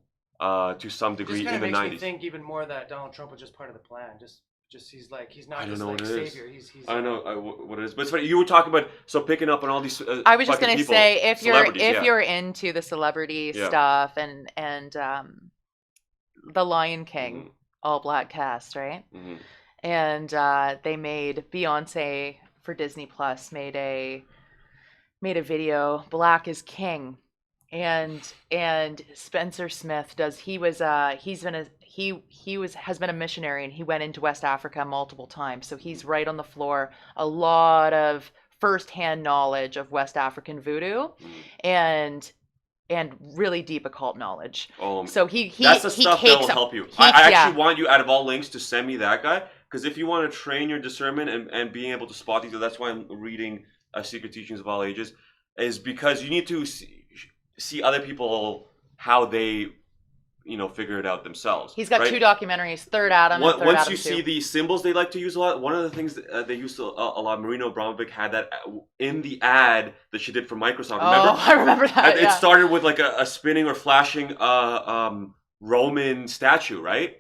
to some degree in the 90s. Makes me think even more that Donald Trump was just part of the plan. Just he's not just like savior. He's I don't know what it is, but it's funny. You were talking about picking up on all these. I was just gonna say if you're into the celebrity stuff and the Lion King. all black cast, right? Mhm. And they made Beyonce for Disney Plus made a video, Black is King. And Spencer Smith does he was he's been a he was has been a missionary, and he went into West Africa multiple times. So he's right on the floor, a lot of firsthand knowledge of West African voodoo and really deep occult knowledge. So he that's the he stuff that cakes will them. help you. He- I yeah. actually want you, out of all links, to send me that guy, because if you want to train your discernment and being able to spot these, that's why I'm reading Secret Teachings of All Ages, is because you need to see other people how they figure it out themselves. He's got right? 2 documentaries, Third Adam and Third Once Adam you 2. see the symbols they like to use a lot, one of the things that they used to a lot, Marina Abramovic had that in the ad that she did for Microsoft. Remember? Oh, I remember that. It Yeah. started with like a spinning or flashing Roman statue, right?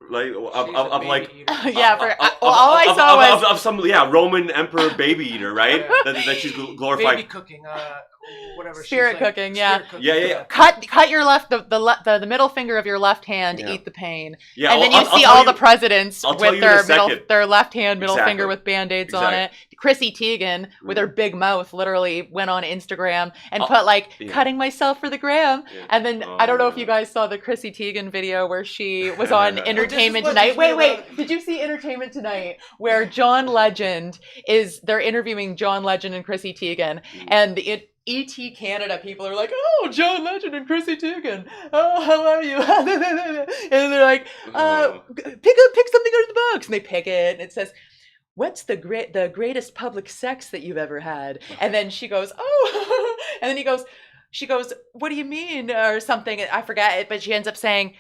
Like of like Yeah, all I saw was of some Roman emperor baby eater, right? that she's glorified. Baby cooking, whatever. Spirit she's like, cooking, yeah. spirit cooking, Yeah. cut your left the middle finger of your left hand, Yeah. eat the pain. Yeah, And then I'll see tell all you- the presidents I'll tell with you in a second. their left hand middle Exactly. finger with band-aids on it. Chrissy Teigen with her big mouth literally went on Instagram and put like cutting myself for the gram. Yeah. And then I don't know if you guys saw the Chrissy Teigen video where she was on Entertainment what Tonight. this is Wait, about. did you see Entertainment Tonight where John Legend they're interviewing John Legend and Chrissy Teigen, and the ET Canada people are like, oh, John Legend and Chrissy Teigen, oh, how are you? And they're like, pick something out of the box, and they pick it, and it says, what's the greatest public sex that you've ever had? And then she goes, oh, and then she goes, what do you mean, or something? I forget it, but she ends up saying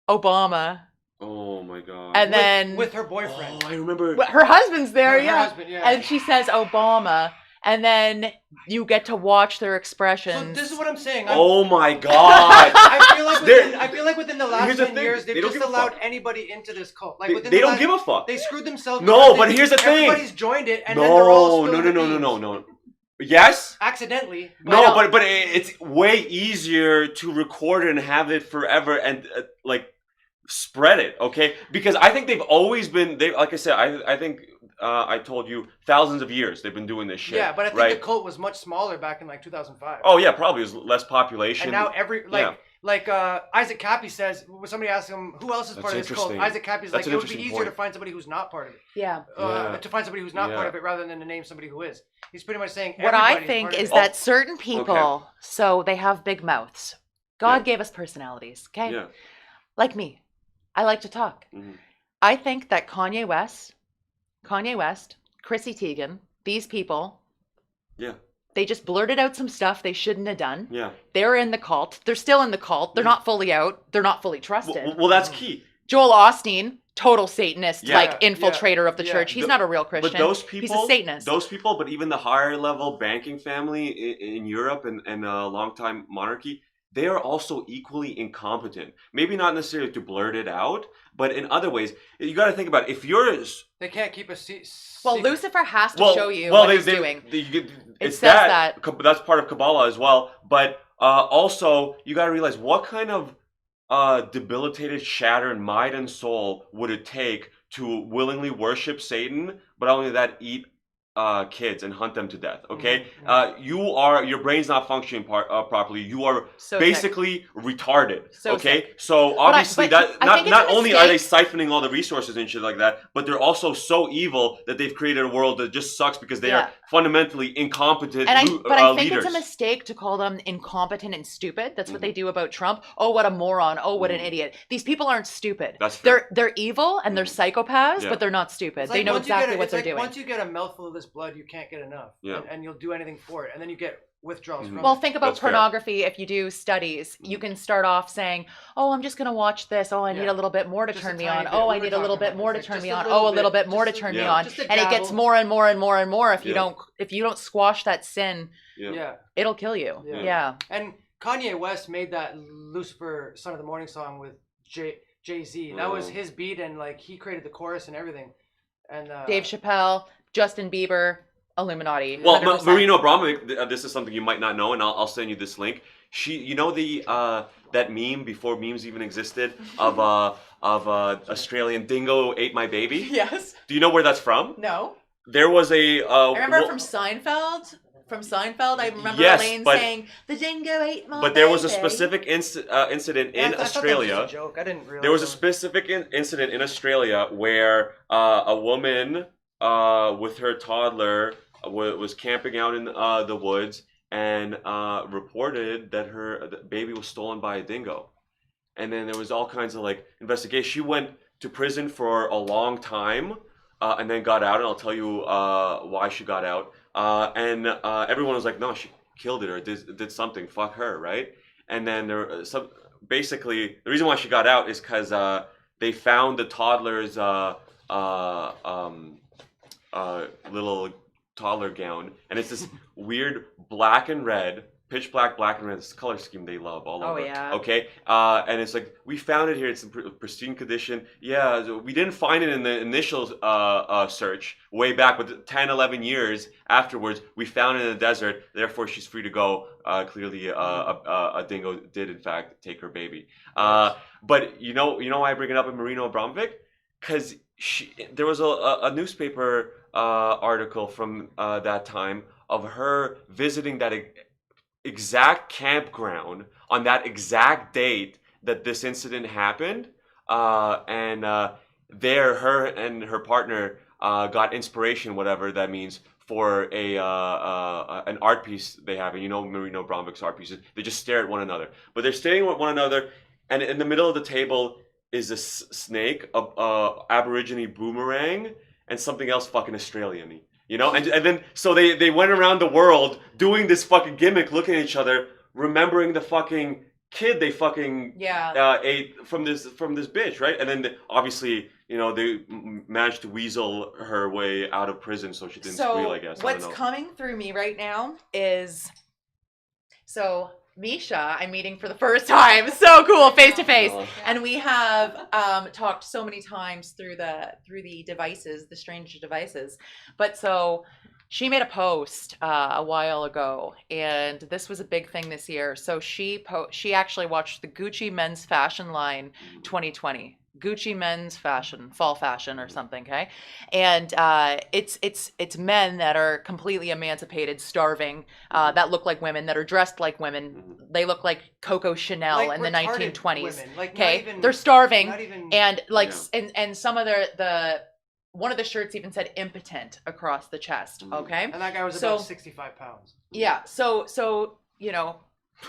Obama. Oh my god. And then with her boyfriend. Oh, I remember. her husband's there, Her yeah. husband, yeah. And she says Obama, and then you get to watch their So expressions. this is what I'm saying. Oh my god. I feel like within the last Here's the 10 thing, years, they've they don't just give a allowed fuck. anybody into this cult. Like They, within they the don't last, give a fuck. They screwed themselves. No, because but here's the thing. Everybody's joined it, and then they're all spilling the beans. No. Yes? Accidentally. No, but it's way easier to record it and have it forever and like spread it, okay? Because I think they've always been. Like I said, I think I told you thousands of years they've been doing this shit. Yeah, but I think right? the cult was much smaller back in like 2005. Oh yeah, probably it was less population. And now Isaac Cappy says, when somebody asks him who else is That's part of this cult, interesting. Isaac Cappy's That's like, an it would be interesting easier point. to find somebody who's not part of it. Yeah. To find somebody who's not part Yeah. of it rather than to name somebody who is. He's pretty much saying What I everybody's think part of is it. that certain people, so they have big mouths. God Yeah. gave us personalities, okay? Yeah. Like me. I like to talk. Mhm. I think that Kanye West, Chrissy Teigen, these people, Yeah. they just blurted out some stuff they shouldn't have done. Yeah. They're in the cult. They're still in the cult. They're not fully out. They're not fully trusted. Well, that's key. Joel Osteen, total Satanist, Yeah. like infiltrator of the Yeah. church. He's not a real Christian. But those people, he's a Satanist. Those people, but even the higher level banking family in Europe and a long time monarchy, they are also equally incompetent. Maybe not necessarily to blurt it out, but in other ways, you got to think about it. If you're They can't keep a well, secret. Lucifer has to show you what he's doing. It says that. That's part of Kabbalah as well. But also, you got to realize what kind of debilitated, shattered mind and soul would it take to willingly worship Satan, but not only that, eat kids and hunt them to death. Okay, your brain's not functioning properly. You are So basically retarded. So okay, sick. so obviously but I think it's not a only are they mistake. siphoning all the resources and shit like that, but they're also so evil that they've created a world that just sucks because they are fundamentally incompetent And I think leaders. it's a mistake to call them incompetent and stupid. That's what they do about Trump. Oh, what a moron. Oh, what an idiot. These people aren't stupid. That's fair. They're evil and they're psychopaths, Yeah. but they're not stupid. It's They like know once you exactly get what they're like doing. Once you get a mouthful of this blood, you can't get enough. Yeah. And you'll do anything for it. And then you get withdrawals from Well, it. think about That's fair. pornography. If you do studies, you can start off saying, "Oh, I'm just going to watch this. Oh, I need Yeah. a little bit more to Just turn a me tiny on. bit. Oh, We I were need a little talking bit about more to this, turn like, me just on. a Oh, a little little bit, bit more to just a- turn me Yeah. on." Just a And it gets dabble. more and more and more and more. If you Yeah. don't squash that sin, Yeah. it'll kill you. Yeah. Yeah. And Kanye West made that Lucifer Son of the Morning song with Jay-Z. That was his beat, and like he created the chorus and everything. And Dave Chappelle, Justin Bieber, Illuminati. Well, 100%. Marina Abramovic, this is something you might not know, and I'll send you this link. You know that meme before memes even existed of Australian dingo ate my baby. Yes. Do you know where that's from? No. There was a. I remember from Seinfeld. From Seinfeld, I remember Yes, Elaine but- saying, "The dingo ate my But there was a baby." specific incident Yeah, in I thought that was Australia. just a joke. I didn't realize. There was a that specific incident in Australia where a woman with her toddler was camping out in the woods and reported that her baby was stolen by a dingo. And then there was all kinds of like investigation. She went to prison for a long time and then got out, and I'll tell you why she got out. And everyone was like, no, she killed it or did something. Fuck her, right? And then there some. Basically, the reason why she got out is because they found the toddler's little toddler gown, and it's this weird black and red, pitch black and red. This color scheme they love all over. Oh, yeah. Okay, and it's like we found it here. It's in pristine condition. Yeah, so we didn't find it in the initial search way back, but 10, 11 years afterwards, we found it in the desert. Therefore, she's free to go. Clearly, a dingo did in fact take her baby. But you know why I bring it up in Marina Abramovic? Because there was a newspaper article from that time of her visiting that exact campground on that exact date that this incident happened, and there her and her partner got inspiration, whatever that means, for an art piece they have. And you know Marina Abramovic's art pieces, they just stare at one another, but they're staring at one another, and in the middle of the table is a snake, a Aborigine boomerang, and something else fucking Australian-y. You know, and then so they went around the world doing this fucking gimmick, looking at each other, remembering the fucking kid they fucking ate from this bitch, right? And then obviously, you know, they managed to weasel her way out of prison so she didn't squeal, I guess. What's coming through me right now is Misha, I'm meeting for the first time. So cool, face to face. And we have talked so many times through the devices, the strange devices. But so she made a post a while ago, and this was a big thing this year. So she actually watched the Gucci men's fashion line 2020. Gucci men's fashion, fall fashion or something, okay? And it's men that are completely emancipated, starving, that look like women, that are dressed like women. They look like Coco Chanel Like in the retarded 1920s. women. Like, not Okay, even- they're starving, not even- and like and some of the one of the shirts even said impotent across the chest. Okay, And that guy was about 65 pounds. yeah. So you know,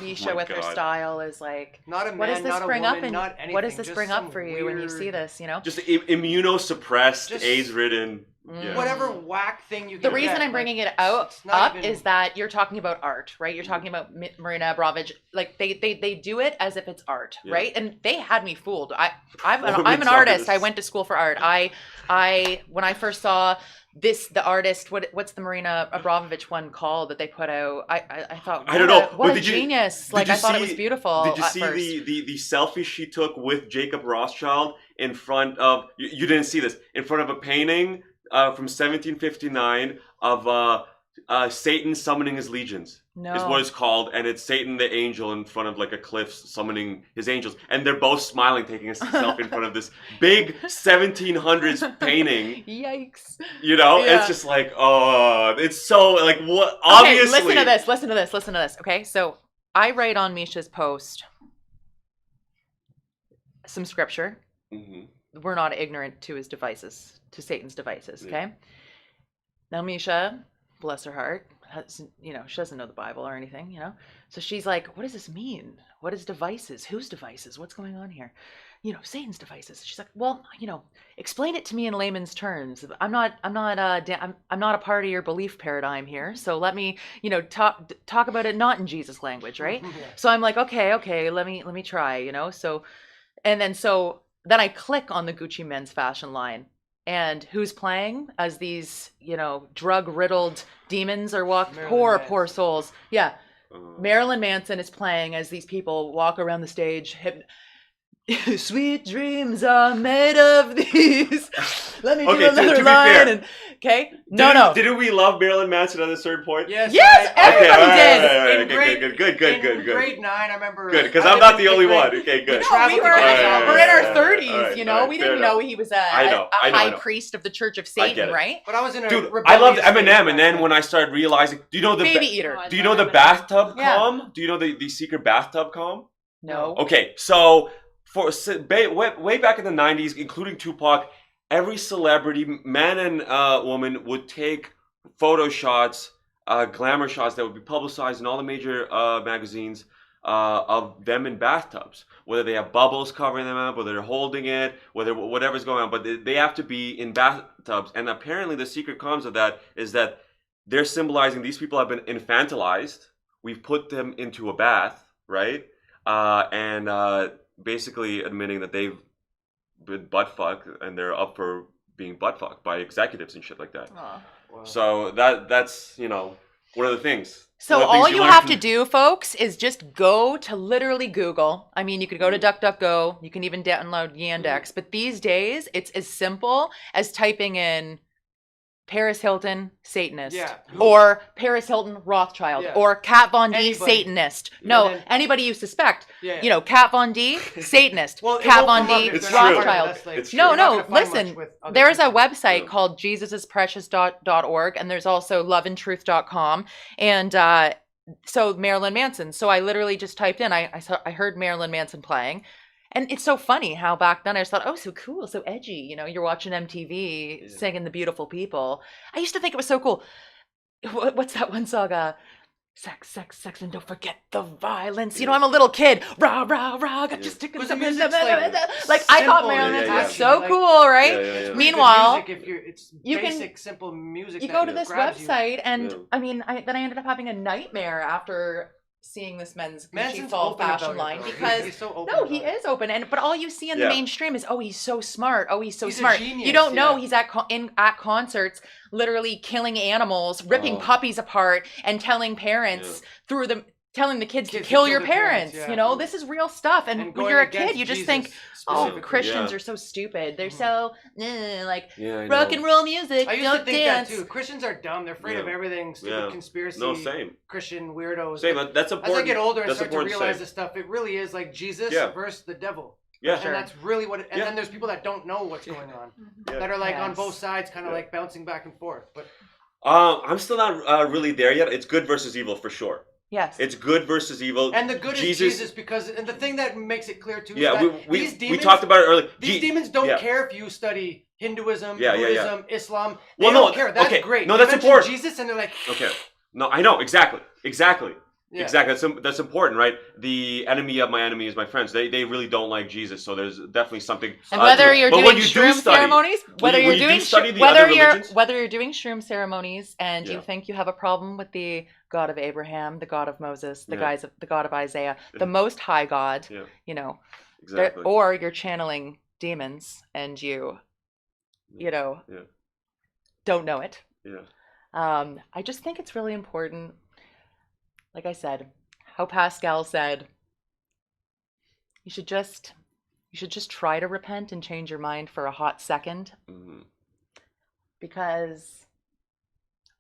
Misha with her God. style is like, Not a man, what does this not a bring woman, up in not anything. what does this just bring up some for you when you weird- see this? You know, Just immunosuppressed, Just- AIDS-ridden. Yeah. Whatever whack thing you the can reason get, I'm bringing like, it out it's not up even- is that you're talking about art, right? You're talking about Marina Abramovic. Like they do it as if it's art, Yeah. right? And they had me fooled. I'm Women's an artist. artists. I went to school for art. I when I first saw the artist, what's the Marina Abramovic one called that they put out? I thought, I don't know. what But a did you- genius! did Like you I thought it was see- beautiful. Did you at see first. the selfie she took with Jacob Rothschild in front of? You didn't see this, in front of a painting from 1759 of Satan summoning his legions. No. Is what it's called, and it's Satan the angel in front of like a cliff summoning his angels, and they're both smiling, taking a selfie in front of this big 1700s painting. Yikes! You know, Yeah. it's just like, oh, it's so like what? Obviously, Okay, listen to this. Listen to this. Listen to this. Okay, so I write on Misha's post some scripture. Mhm. We're not ignorant to his devices, to Satan's devices. Yeah. Okay. Now Misha, bless her heart, she doesn't know the Bible or anything. So she's like, "What does this mean? What is devices? Whose devices? What's going on here? Satan's devices." She's like, "Well, explain it to me in layman's terms. I'm not a part of your belief paradigm here. So let me, talk about it not in Jesus language, right?" Yeah. So I'm like, okay, let me try, So then I click on the Gucci men's fashion line, and who's playing as these, drug-riddled demons are Marilyn poor Manson. souls. Yeah. Marilyn Manson is playing as these people walk around the stage, Sweet dreams are made of these. Let me do Okay, to another be line. fair, And, okay? No. Didn't we love Marilyn Manson at a certain point? Yes, Yes, everybody did. Right, In okay, good. In grade 9, I remember. Good, because I I'm lived not in the only fifth one. grade. Okay, good. No, traveled we're together. in our All 30s, right, you know? all right, We fair didn't know he was a high know. priest of the Church of I get Satan, it. right? But I was in a Dude, I rebellious loved stage Eminem, back and then then. when I started realizing, do you know the Baby eater. Oh, I do you know love the Eminem. bathtub Yeah. calm? Do you know the secret bathtub calm? No. Okay, so way back in the 90s, including Tupac, every celebrity, man and woman, would take photo shots, glamour shots that would be publicized in all the major magazines of them in bathtubs. Whether they have bubbles covering them up, whether they're holding it, whatever's going on, but they have to be in bathtubs. And apparently the secret comms of that is that they're symbolizing these people have been infantilized. We've put them into a bath, right? And basically admitting that they've been butt fucked and they're up for being butt fucked by executives and shit like that. Aw. Wow. So that's one of the things. So One of the things all you learn have from- to do, folks, is just go to literally Google. I mean, you could go to DuckDuckGo. You can even download Yandex. But these days, it's as simple as typing in Paris Hilton, Satanist. Yeah. Or Paris Hilton, Rothschild. Yeah. Or Kat Von D, Anybody. Satanist. Yeah, No, then- anybody you suspect. Yeah. You know, Kat Von D, Satanist. Well, it Kat won't Von come up D, if It's they're not true. part of it. Rothschild. That's like- It's you're No, not no, gonna find much listen. with other There's a people. website Yeah. called jesusisprecious.org, and there's also loveandtruth.com. And so Marilyn Manson. So I literally just typed in, I heard Marilyn Manson playing. And it's so funny how back then I just thought, oh, so cool, so edgy. You know, you're watching MTV Yeah. singing The Beautiful People. I used to think it was so cool. What's that one song? Sex, and don't forget the violence. You know, Yeah. I'm a little kid. Rah, rah, rah. Got Yeah. your stick in Because the the music's like I thought simple, Marilyn yeah, Manson yeah, was yeah. so cool, right? Yeah. Pretty good Meanwhile, music if it's you can- basic, simple music. You that go to this grabs you. website, and Yeah. I mean, then I ended up having a nightmare after seeing this men's Gucci Manson's fall open fashion about it, line though. because he's so open no, about he it. is open, but all you see in the Yeah. mainstream is, oh, he's so smart. Oh, he's so He's a smart. genius, You don't know yeah. he's at concerts, literally killing animals, ripping Oh. puppies apart, and telling parents telling the kids to Kids to kill kill your their parents, parents. yeah. You know, this is real stuff. And, when going you're a against kid, you just Jesus think, oh, specifically. Christians Yeah. are so stupid. They're Mhm. so like Yeah, I rock know. and roll music. I used don't to think dance. that too. Christians are dumb. They're afraid of Yeah. everything. Stupid Yeah. conspiracy. No, same. Christian weirdos. Same. But That's as important. I get older, I That's start to important realize say. this stuff. It really is like Jesus Yeah. versus the devil. Yeah. Sure. And that's really what. And Yeah. then there's people that don't know what's going on. Yeah. That are like on Yes. both sides, kind of Yeah. like bouncing back and forth. But I'm still not really there yet. It's good versus evil for sure. Yes. It's good versus evil. and the good is Jesus because and the thing that makes it clear too. Yeah, is that we these demons, talked about it earlier. These demons don't yeah. care if you study Hinduism, Yeah, yeah, Buddhism, Islam. They Well, don't no, care. That's okay. great. No, You that's mention important. Jesus, and they're like, Okay. No, I know exactly. yeah. Exactly. That's important, right? The enemy of my enemy is my friends. They really don't like Jesus, so there's definitely something. And whether to it. you're But doing when you do shroom study- ceremonies, whether when you're you do doing study the other religions- whether you're doing shroom ceremonies and Yeah. you think you have a problem with the God of Abraham, the God of Moses, the Yeah. God of Isaiah, Yeah. the Most High God, Yeah. you know, Exactly. or you're channeling demons and you know, Yeah. don't know it. Yeah. I just think it's really important. Like I said, how Pascal said, you should just try to repent and change your mind for a hot second, Mhm. because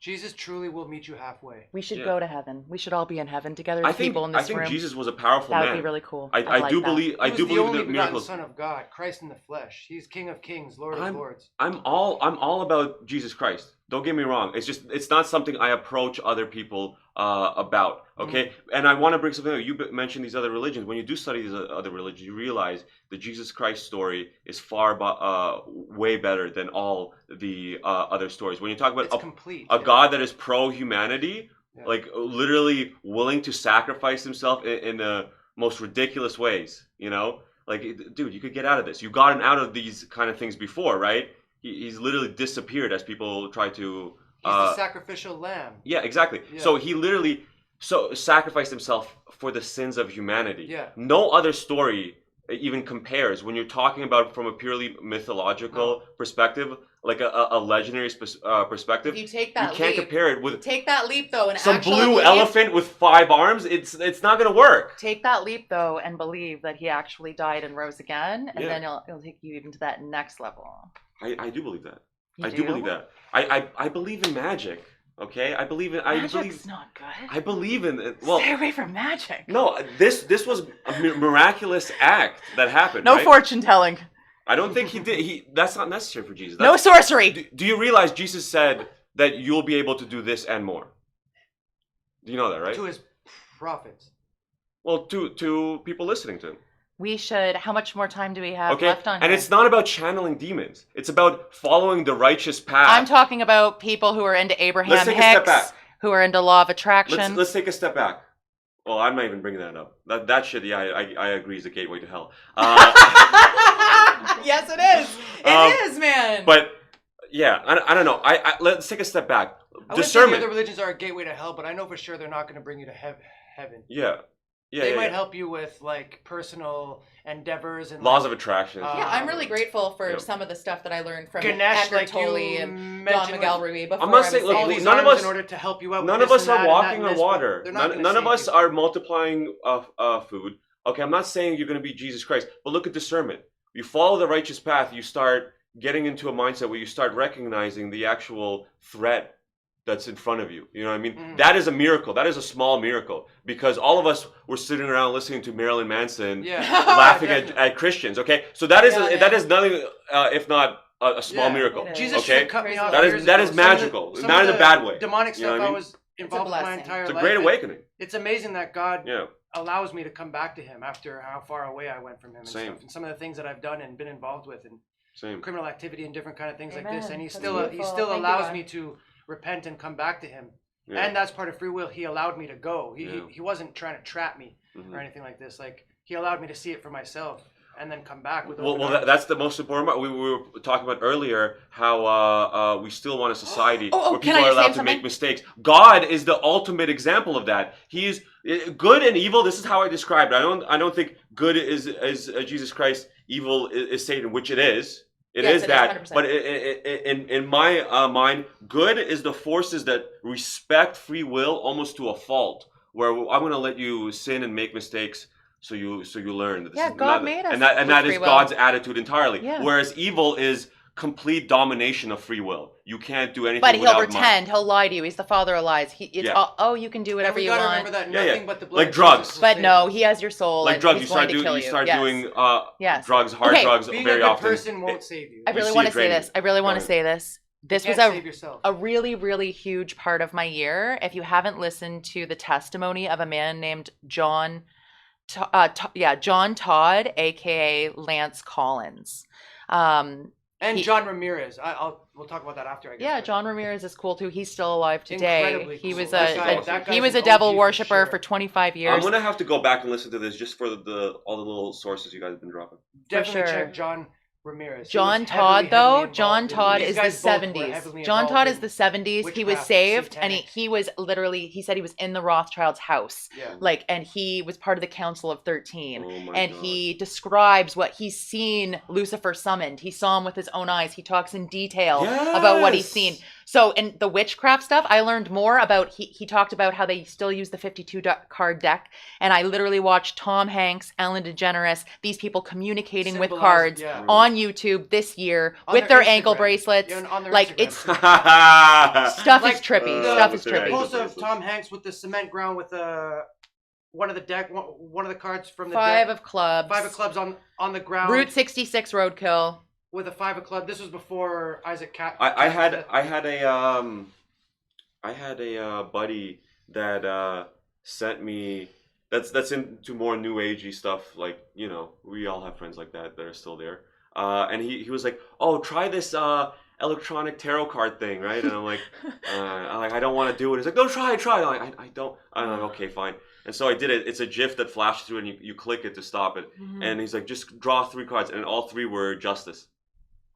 Jesus truly will meet you halfway. we should Yeah. go to heaven. We should all be in heaven together I as think people in this I think room. Jesus was a powerful That man. would be really cool. I like do that. believe He was the only the begotten miracles. Son of God, Christ in the flesh. He's King of Kings, Lord of Lords. I'm all about Jesus Christ. Don't get me wrong. It's not something I approach other people about. Okay, and I want to bring something up. You mentioned these other religions. When you do study these other religions, you realize the Jesus Christ story is way better than all the other stories. When you talk about It's complete. a God that is pro humanity, Yeah. like literally willing to sacrifice himself in the most ridiculous ways, you know, like, dude, you could get out of this. You've gotten out of these kind of things before, right? He's literally disappeared as people try to He's the sacrificial lamb. yeah, exactly. Yeah. So he literally sacrificed himself for the sins of humanity. Yeah. No other story even compares when you're talking about from a purely mythological perspective, like a legendary perspective. If you take that can't leap, compare it with take that leap though, and some actually blue believe, elephant with 5 arms. It's not gonna work. Take that leap though, and believe that he actually died and rose again, and Yeah. then it'll take you even to that next level. I do believe that. You I do believe that. I believe in magic. Okay, I believe in. Magic's not good. I believe in it. Well, Stay away from magic. no, this was a miraculous act that happened. No right? fortune telling. I don't think he did. That's not necessary for Jesus. No sorcery. Do you realize Jesus said that you'll be able to do this and more? Do you know that, right? To his prophets. Well, to people listening to him. We should. How much more time do we have Okay, left on and here? it's not about channeling demons. It's about following the righteous path. I'm talking about people who are into Abraham Let's take a step Hicks, back. who are into law of attraction. Let's take a step back. Well, I'm not even bringing that up. That shit, yeah, I agree, is a gateway to hell. Yes, it is. It is, man. But yeah, I don't know. Let's take a step back. I wouldn't say the Discernment. other religions are a gateway to hell, but I know for sure they're not going to bring you to heaven. Yeah. They might yeah. help you with like personal endeavors and Laws like, of attraction. yeah, I'm really grateful for Yeah. some of the stuff that I learned from Ganesh, Eckhart like Tolle you and Don mentioned Miguel with- Ruiz. Before I'm not I was saying- look, all saved. these none of arms us- in order to help you out. None with of this us and are that walking and on this, water. they're not gonna None of save us you. are multiplying food. Okay, I'm not saying you're going to be Jesus Christ, but look at discernment. You follow the righteous path, you start getting into a mindset where you start recognizing the actual threat that's in front of you. You know what I mean? Mm. That is a miracle. That is a small miracle, because all of us were sitting around listening to Marilyn Manson Yeah. laughing Definitely. at Christians. Okay, so that is Yeah, that yeah. is nothing if not a small Yeah. miracle. It is. Jesus Okay? should have cut me off. That is- years that ago. is magical. Some Not of in a the bad way. Demonic You know stuff what I I mean? was involved with my blessing. entire It's a life. great awakening. It's amazing that God Yeah. allows me to come back to Him after how far away I went from Him and Same. stuff, and some of the things that I've done and been involved with, and Same. criminal activity and different kind of things like Amen. this. And He That's still beautiful. Thank you, God. allows me to repent and come back to Him. Yeah. And that's part of free will. He allowed me to go. Yeah. He wasn't trying to trap me Mhm. or anything like this. Like He allowed me to see it for myself and then come back with. Well, open well, arms. that's the most important part. We were talking about earlier how we still want a society Oh, where can people I are just say allowed to something? make mistakes. God is the ultimate example of that. He's good and evil. This is how I described it. I don't think good is Jesus Christ. Evil is Satan, which it is. It Yes, is it is, that. 100%. But in my mind, good is the forces that respect free will almost to a fault. Where I'm going to let you sin and make mistakes. So you learn that this Yeah, is God not, made us and that with is free will. God's attitude entirely. Yeah. Whereas evil is complete domination of free will. You can't do anything But he'll without pretend. He'll lie to you. He's the father of lies. Yeah. Oh, you can do And whatever we you gotta want. remember that Yeah, yeah. nothing but the blood Like of drugs. Jesus will But save no, us. he has your soul. like and drugs. he's You start going to kill doing you. Yes. yes. drugs, hard Okay. drugs Being very a good often. person won't save you. I You really see want it to say draining. this. I really want to Go say this. This You was can't save yourself. a really, really huge part of my year. If you haven't listened to the testimony of a man named John Todd, aka Lance Collins. And He- John Ramirez. We'll talk about that after. I guess. Yeah, but- John Ramirez is cool too. He's still alive today. Incredibly He cool. was That guy- he was a an devil OG for worshiper sure. for 25 I'm years. gonna have to go back and listen to this just for all the little sources you guys have been dropping. Definitely sure. check John Ramirez. He John was Todd, heavily though, involved John in- Todd these is the guys both were 70s. heavily John involved Todd is in the 70s. He was witchcraft, saved, and satanic. he was literally, he said he was in the Rothschild's house. Yeah. Like, and he was part of the Council of 13. Oh my And God. he describes what he's seen Lucifer summoned. He saw him with his own eyes. He talks in detail about what he's Yes! seen. So, in the witchcraft stuff, I learned more about, he talked about how they still use the 52 card deck. And I literally watched Tom Hanks, Ellen DeGeneres, these people communicating with Symbolize- cards yeah. on YouTube this year On with their their ankle Instagram. bracelets. Yeah, and on their Like, Instagram. it's stuff Like is trippy. the- Stuff is the trippy. ankle Post of bracelets. Tom Hanks with the cement ground with one of the deck, one of the cards from the Five deck. of clubs. 5 of clubs on the ground. Route 66 roadkill. with a 5 of club. This was before Isaac Cat. I had a buddy that sent me that's into more new agey stuff, like, you know, we all have friends like that are still there, and he was like, oh, try this electronic tarot card thing, right? And I'm like I don't want to do it. He's like, no, try it. I'm like, I'm like, okay, fine. And so I did it. It's a GIF that flashes through, and you click it to stop it. Mm-hmm. And he's like, just draw 3 cards, and all 3 were justice.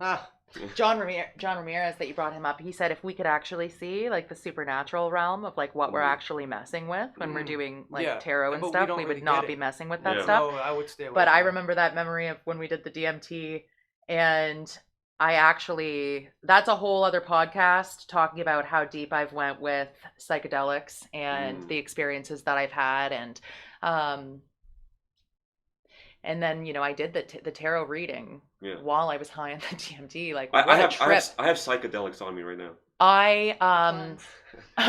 Ah, John Ramirez, that you brought him up, he said if we could actually see like the supernatural realm of like what we're actually messing with when we're doing like Yeah, tarot and but we stuff, don't we really would not get be it. messing with that Yeah. stuff. No, I would stay away. But from I it. remember that memory of when we did the DMT, and I actually, that's a whole other podcast talking about how deep I've went with psychedelics and the experiences that I've had, and then I did the tarot reading while I was high on the DMT. Like what a trip! I have psychedelics on me right now.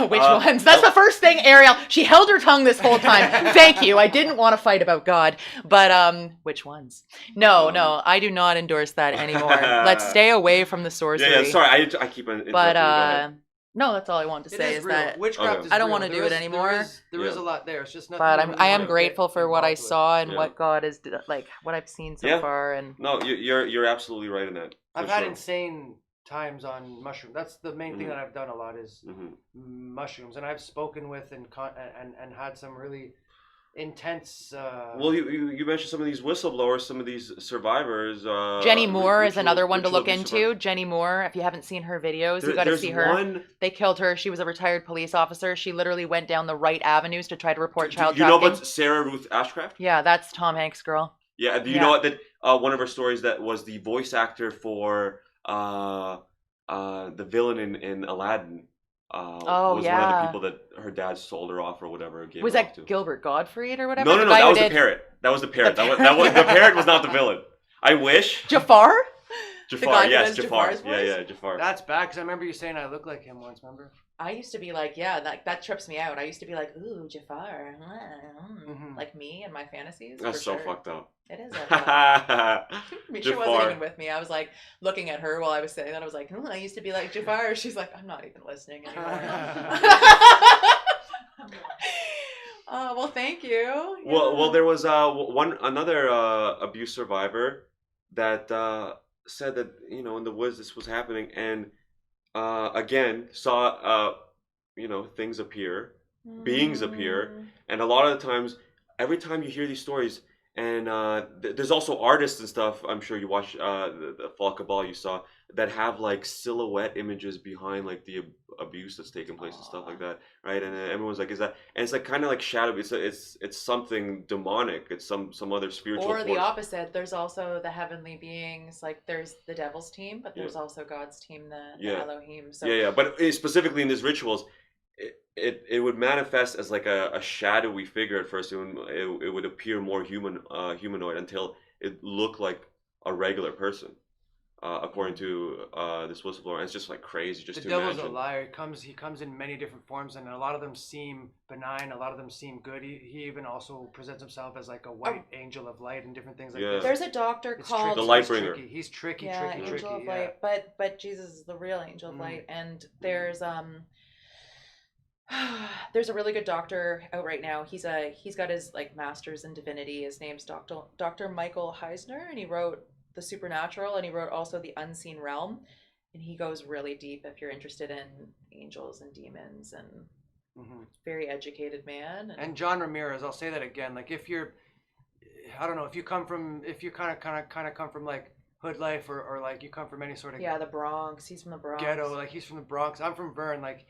Which ones? That's the first thing, Ariel. She held her tongue this whole time. Thank you. I didn't want to fight about God, but which ones? No, I do not endorse that anymore. Let's stay away from the sorcery. Yeah. Sorry, I keep on interrupting. But no, that's all I wanted to say is real. that Witchcraft is I don't real. want to do it anymore. There is a lot there. It's just nothing. But you I am wanna grateful get for what I involved with. saw and what God has, like what I've seen so far. And no, you're absolutely right in that. I've had insane times on mushrooms. That's the main thing that I've done a lot is mushrooms, and I've spoken with and had some really intense. Well, you mentioned some of these whistleblowers, some of these survivors. Jenny Moore is another one to look ritual into. survivors. Jenny Moore, if you haven't seen her videos, you got to see her. They killed her. She was a retired police officer. She literally went down the right avenues to try to report child trafficking. You know trafficking. about Sarah Ruth Ashcraft? Yeah, that's Tom Hanks' girl. Yeah, do you know that one of her stories that was the voice actor for the villain in Aladdin was one of the people that her dad sold her off or whatever. Was that Gilbert Gottfried or whatever? No, that was the parrot. That was the parrot. That was the parrot was not the villain. I wish. Jafar? Jafar, yes, Jafar. Yeah, Jafar. That's bad because I remember you saying I look like him once. Remember? I used to be like, that trips me out. I used to be like, ooh, Jafar, like me and my fantasies. That's so fucked up. It is. Misha wasn't even with me. I was like looking at her while I was saying that. I was like, I used to be like Jafar. She's like, I'm not even listening anymore. Well, thank you. Yeah. Well, there was another abuse survivor that said that in the woods this was happening, and again saw things appear, beings appear, and a lot of the times, every time you hear these stories, and there's also artists and stuff. I'm sure you watch the Fall Cabal you saw that have like silhouette images behind like the abuse that's taking place and stuff like that, right? And everyone's like, is that? And it's like kind of like shadow. It's something demonic. It's some other spiritual. Or force. the opposite. There's also the heavenly beings. Like there's the devil's team, but there's also God's team, the Elohim. So But specifically in these rituals, it would manifest as like a shadowy figure at first. It would appear more humanoid until it looked like a regular person. According to this whistleblower, and it's just like crazy. Just the devil's a liar. He comes in many different forms, and a lot of them seem benign. A lot of them seem good. He even also presents himself as like a white angel of light and different things like this. There's a doctor called the Lightbringer. He's tricky. Angel of Light. But Jesus is the real angel of light. And there's a really good doctor out right now. He's got his like master's in divinity. His name's Dr. Michael Heisner, and he wrote The Supernatural, and he wrote also The Unseen Realm, and he goes really deep if you're interested in angels and demons, and very educated man. And John Ramirez, I'll say that again, like if you kind of come from like hood life or like you come from any sort of the Bronx. He's from the Bronx. Ghetto, like he's from the Bronx. I'm from Vern, like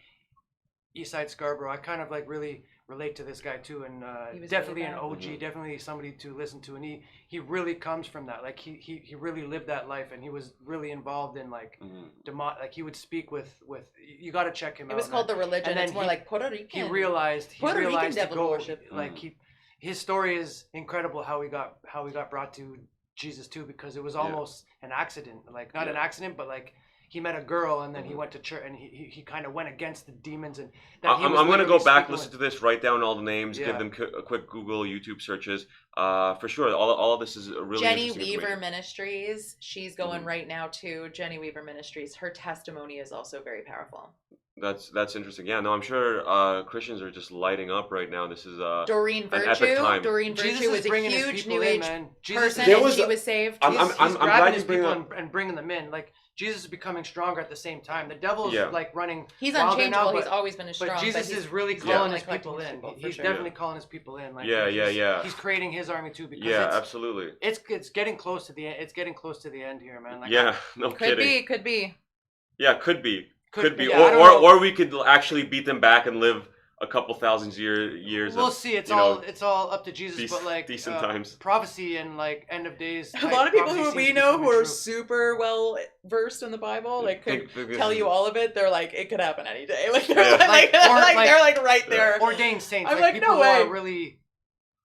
East Side Scarborough. I kind of like really relate to this guy too, and definitely an OG, definitely somebody to listen to, and he really comes from that. Like he really lived that life, and he was really involved in like like he would speak with you got to check him out. It was called The Religion. And then it's more like Puerto Rican. He realized devil go, worship. Like his story is incredible how he got brought to Jesus too, because it was almost an accident, like not an accident, but like he met a girl and then he went to church and he kind of went against the demons. And I'm going to go back, listen to this, write down all the names, give them a quick Google, YouTube searches. For sure, all of this is really Jenny Weaver Ministries. She's going right now too. Jenny Weaver Ministries. Her testimony is also very powerful. That's interesting. Yeah, no, I'm sure Christians are just lighting up right now. This is Doreen an epic Virtue. time. Doreen Jesus Virtue is was a bringing his huge people New in, Age man. person, There and was she a- was saved. I'm He's glad grabbing you his bring people up. and bringing them in. Like Jesus is becoming stronger at the same time. The devil's Yeah. like running. He's wilder unchangeable. now, He's always been as strong. But Jesus he's is really he's calling definitely his people collecting in. his people, for He's sure. definitely calling his people in. Like Yeah, he's, yeah. He's creating his army too because Yeah, absolutely. it's getting close to the end. It's getting close to the end here, man. Like, Yeah, no Could kidding. could be. Yeah, could be. Could be. yeah, I don't know. Or we could actually beat them back and live a couple thousand years. We'll of, see. It's you know, all up to Jesus. dec- but like decent times. prophecy and like end of days. A lot of people prophecy who seems we to be know coming who are true. super well versed in the Bible, like could Think tell this you is- all of it. They're like, it could happen any day. Like they're Yeah. like, they're like right there. ordained saints. I'm like like, people no who way. are really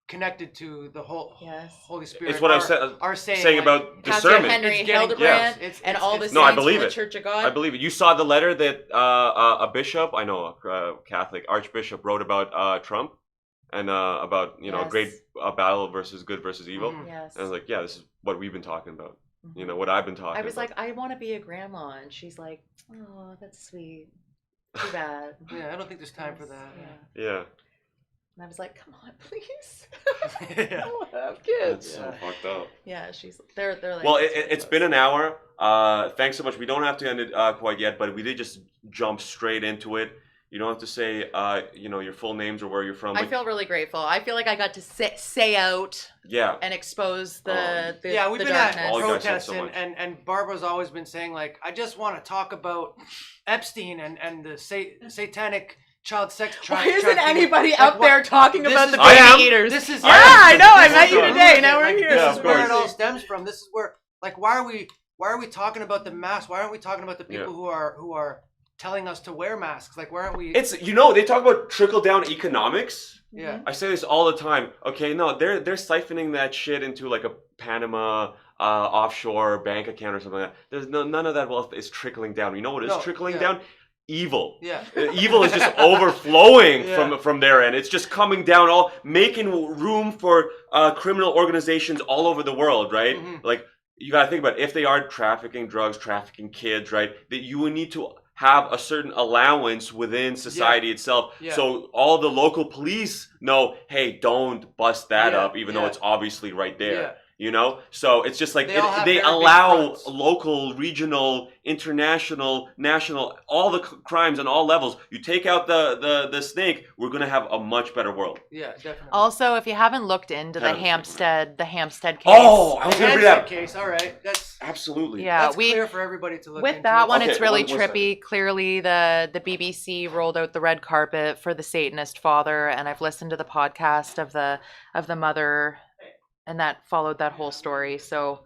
connected to the whole Yes. Holy Spirit. It's what I've are saying like, about Pastor discernment. Henry It's getting- Hildebrand yes, and all the it's- No, I saints believe from the it. Church of God. I believe it. You saw the letter that a bishop, I know a Catholic archbishop, wrote about Trump and about a Yes. great battle versus good versus evil. Mhm. Yes. And I was like, yeah, this is what we've been talking about. Mhm. You know what I've been talking. I was about. like, I want to be a grandma, and she's like, oh, that's sweet. Too bad. Yeah, I don't think there's time for that. Yeah. yeah, And I was like, come on, please. Yeah. I want to have kids. that's so fucked up. Yeah, they're like. Well, it's been an hour. Thanks so much. We don't have to end it quite yet, but we did just jump straight into it. You don't have to say, your full names or where you're from. I but- feel really grateful. I feel like I got to say out yeah. and expose the Yeah, we've the been darkness. All at you guys said protests so much. and Barbara's always been saying like, I just want to talk about Epstein and the satanic child sex Why trafficking. isn't anybody Like, up what- there talking this about is- the I am. baby eaters? This is Yeah, I know. I this met is you the today. root Now of it. we're Like, here. Yeah, This is of where it course. all stems from. This is where like why are we talking about the mask? Why aren't we talking about the people who are telling us to wear masks? Like why aren't we? It's they talk about trickle down economics. yeah. I say this all the time. Okay, no, they're siphoning that shit into like a Panama offshore bank account or something like that. There's none of that wealth is trickling down. You know what is No, trickling yeah. down? Evil. Yeah. Evil is just overflowing Yeah. from their end. It's just coming down, all making room for criminal organizations all over the world, right? Mhm. Like you gotta think about it. If they are trafficking drugs, trafficking kids, right? That you would need to have a certain allowance within society itself. Yeah. So all the local police know, hey, don't bust that Yeah, up, even though yeah. it's obviously right there. Yeah. You know, so it's just like They all have they very big allow fronts. local, regional, international, national, all the crimes on all levels. You take out the snake, we're gonna have a much better world. Yeah, definitely. Also, if you haven't looked into the Haven't. Hampstead case. Oh, I was gonna bring Answer that. case. All right, that's Absolutely. yeah, that's we clear for everybody to look with into. that one, Okay, it's really one trippy. Clearly, the BBC rolled out the red carpet for the Satanist father, and I've listened to the podcast of the mother, and that followed that whole story. So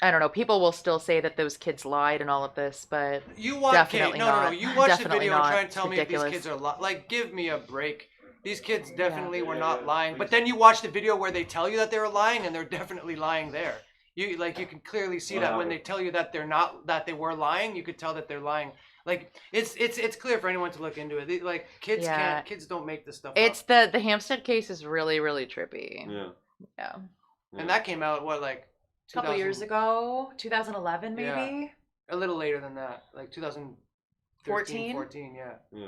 I don't know. People will still say that those kids lied and all of this, but You watch? Definitely no, no, no. not. You watch the Definitely video and not. try and It's tell me ridiculous. if these kids are like. Give me a break. These kids definitely were not lying. But then you watch the video where they tell you that they were lying, and they're definitely lying there. You can clearly see that when they tell you that they're not, that they were lying. You could tell that they're lying. Like it's clear for anyone to look into it. Like kids Yeah. kids don't make this stuff it's up. the Hampstead case is really, really trippy. Yeah. Yeah. And that came out like A couple 2000 years ago, 2011 maybe. Yeah. A little later than that, like 2013, 14, yeah, Yeah.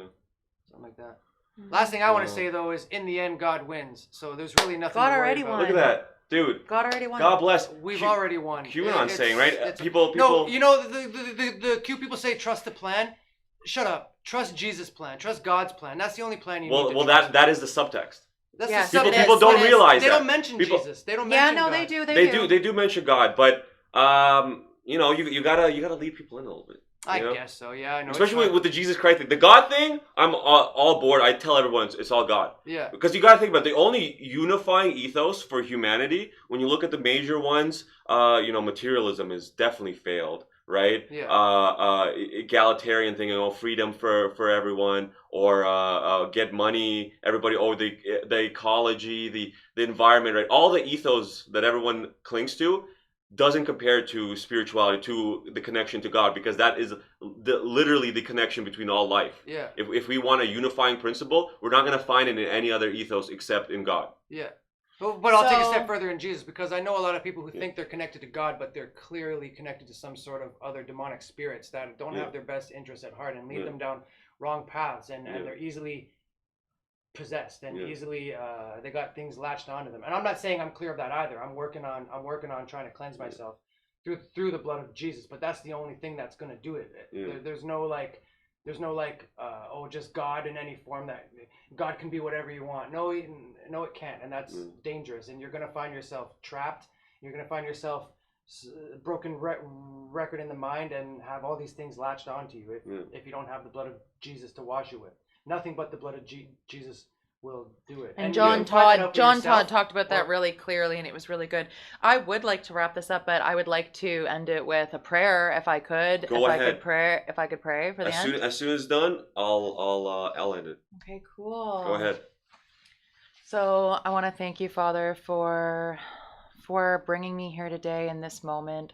something like that. Mhm. Last thing I want to Wow. say though is, in the end, God wins. So there's really nothing. God to worry already about. won. Look at that, dude. God already won. God bless. We've Q- already won. QAnon It's- saying, right? it's- People. No, you know the cute people say trust the plan. Shut up. Trust Jesus' plan. Trust God's plan. That's the only plan you need to well, trust. that is the subtext. That's Yes, the it subtext. is, People don't it is. realize They that. don't mention People- Jesus. They don't Yeah, mention no, God. they do. They do mention God, but you gotta lead people in a little bit. I you know? guess so. Yeah, I know. Especially with the Jesus Christ thing. The God thing, I'm all board. I tell everyone it's all God. Yeah. Because you gotta think about it, the only unifying ethos for humanity, when you look at the major ones, materialism has definitely failed, right? Yeah. Egalitarian thing, freedom for everyone, or get money, everybody, the ecology, the environment, right? All the ethos that everyone clings to doesn't compare to spirituality, to the connection to God, because that is literally the connection between all life. Yeah. If we want a unifying principle, we're not going to find it in any other ethos except in God. Yeah. But I'll take a So- step further in Jesus, because I know a lot of people who think they're connected to God, but they're clearly connected to some sort of other demonic spirits that don't have their best interests at heart and lead them down wrong paths, and they're easily possessed and easily they got things latched onto them. And I'm not saying I'm clear of that either. I'm working on trying to cleanse myself through the blood of Jesus. But that's the only thing that's going to do it. There's no just God in any form, that God can be whatever you want. No, it can't, and that's dangerous. And you're going to find yourself trapped. You're going to find yourself broken record in the mind and have all these things latched onto you if you don't have the blood of Jesus to wash you with. Nothing but the blood of Jesus will do it. And you John can find that out Todd, for yourself, talked about that or- really clearly, and it was really good. I would like to wrap this up, but I would like to end it with a prayer, if I could. Go ahead. If I could pray for the end. As soon as it's done, I'll end it. Okay, cool. Go ahead. So I want to thank you, Father, for bringing me here today in this moment,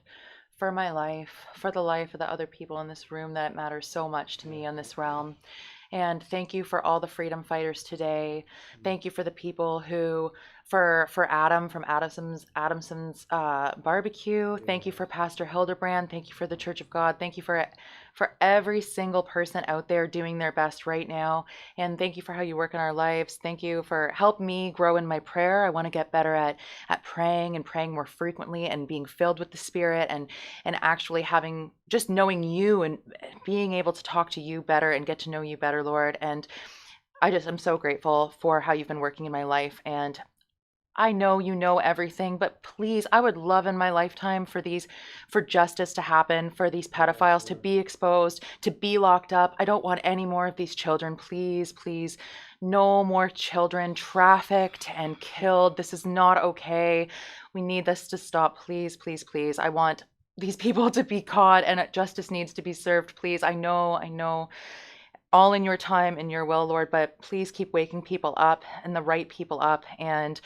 for my life, for the life of the other people in this room that matters so much to me in this realm. And thank you for all the freedom fighters today. Thank you for the people who, for Adam from Adamson's barbecue. Thank you for Pastor Hildebrand. Thank you for the Church of God. Thank you for every single person out there doing their best right now. And thank you for how you work in our lives. Thank you for helping me grow in my prayer. I want to get better at praying and praying more frequently and being filled with the Spirit and actually having just knowing you and being able to talk to you better and get to know you better, Lord. And I'm so grateful for how you've been working in my life. And I know you know everything, but please, I would love in my lifetime for justice to happen, for these pedophiles to be exposed, to be locked up. I don't want any more of these children. Please, please, no more children trafficked and killed. This is not okay. We need this to stop. Please, please, please. I want these people to be caught and justice needs to be served. Please. I know. All in your time and your will, Lord, but please keep waking people up and the right people up, and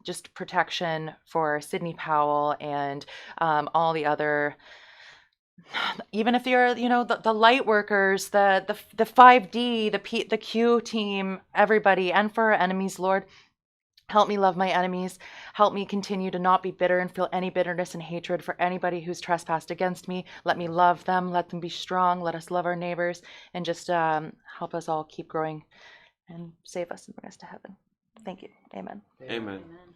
just protection for Sidney Powell and all the other, even if you're, the light workers, the 5D, the Q team, everybody, and for our enemies, Lord. Help me love my enemies. Help me continue to not be bitter and feel any bitterness and hatred for anybody who's trespassed against me. Let me love them. Let them be strong. Let us love our neighbors, and just help us all keep growing and save us and bring us to heaven. Thank you. Amen. Amen. Amen.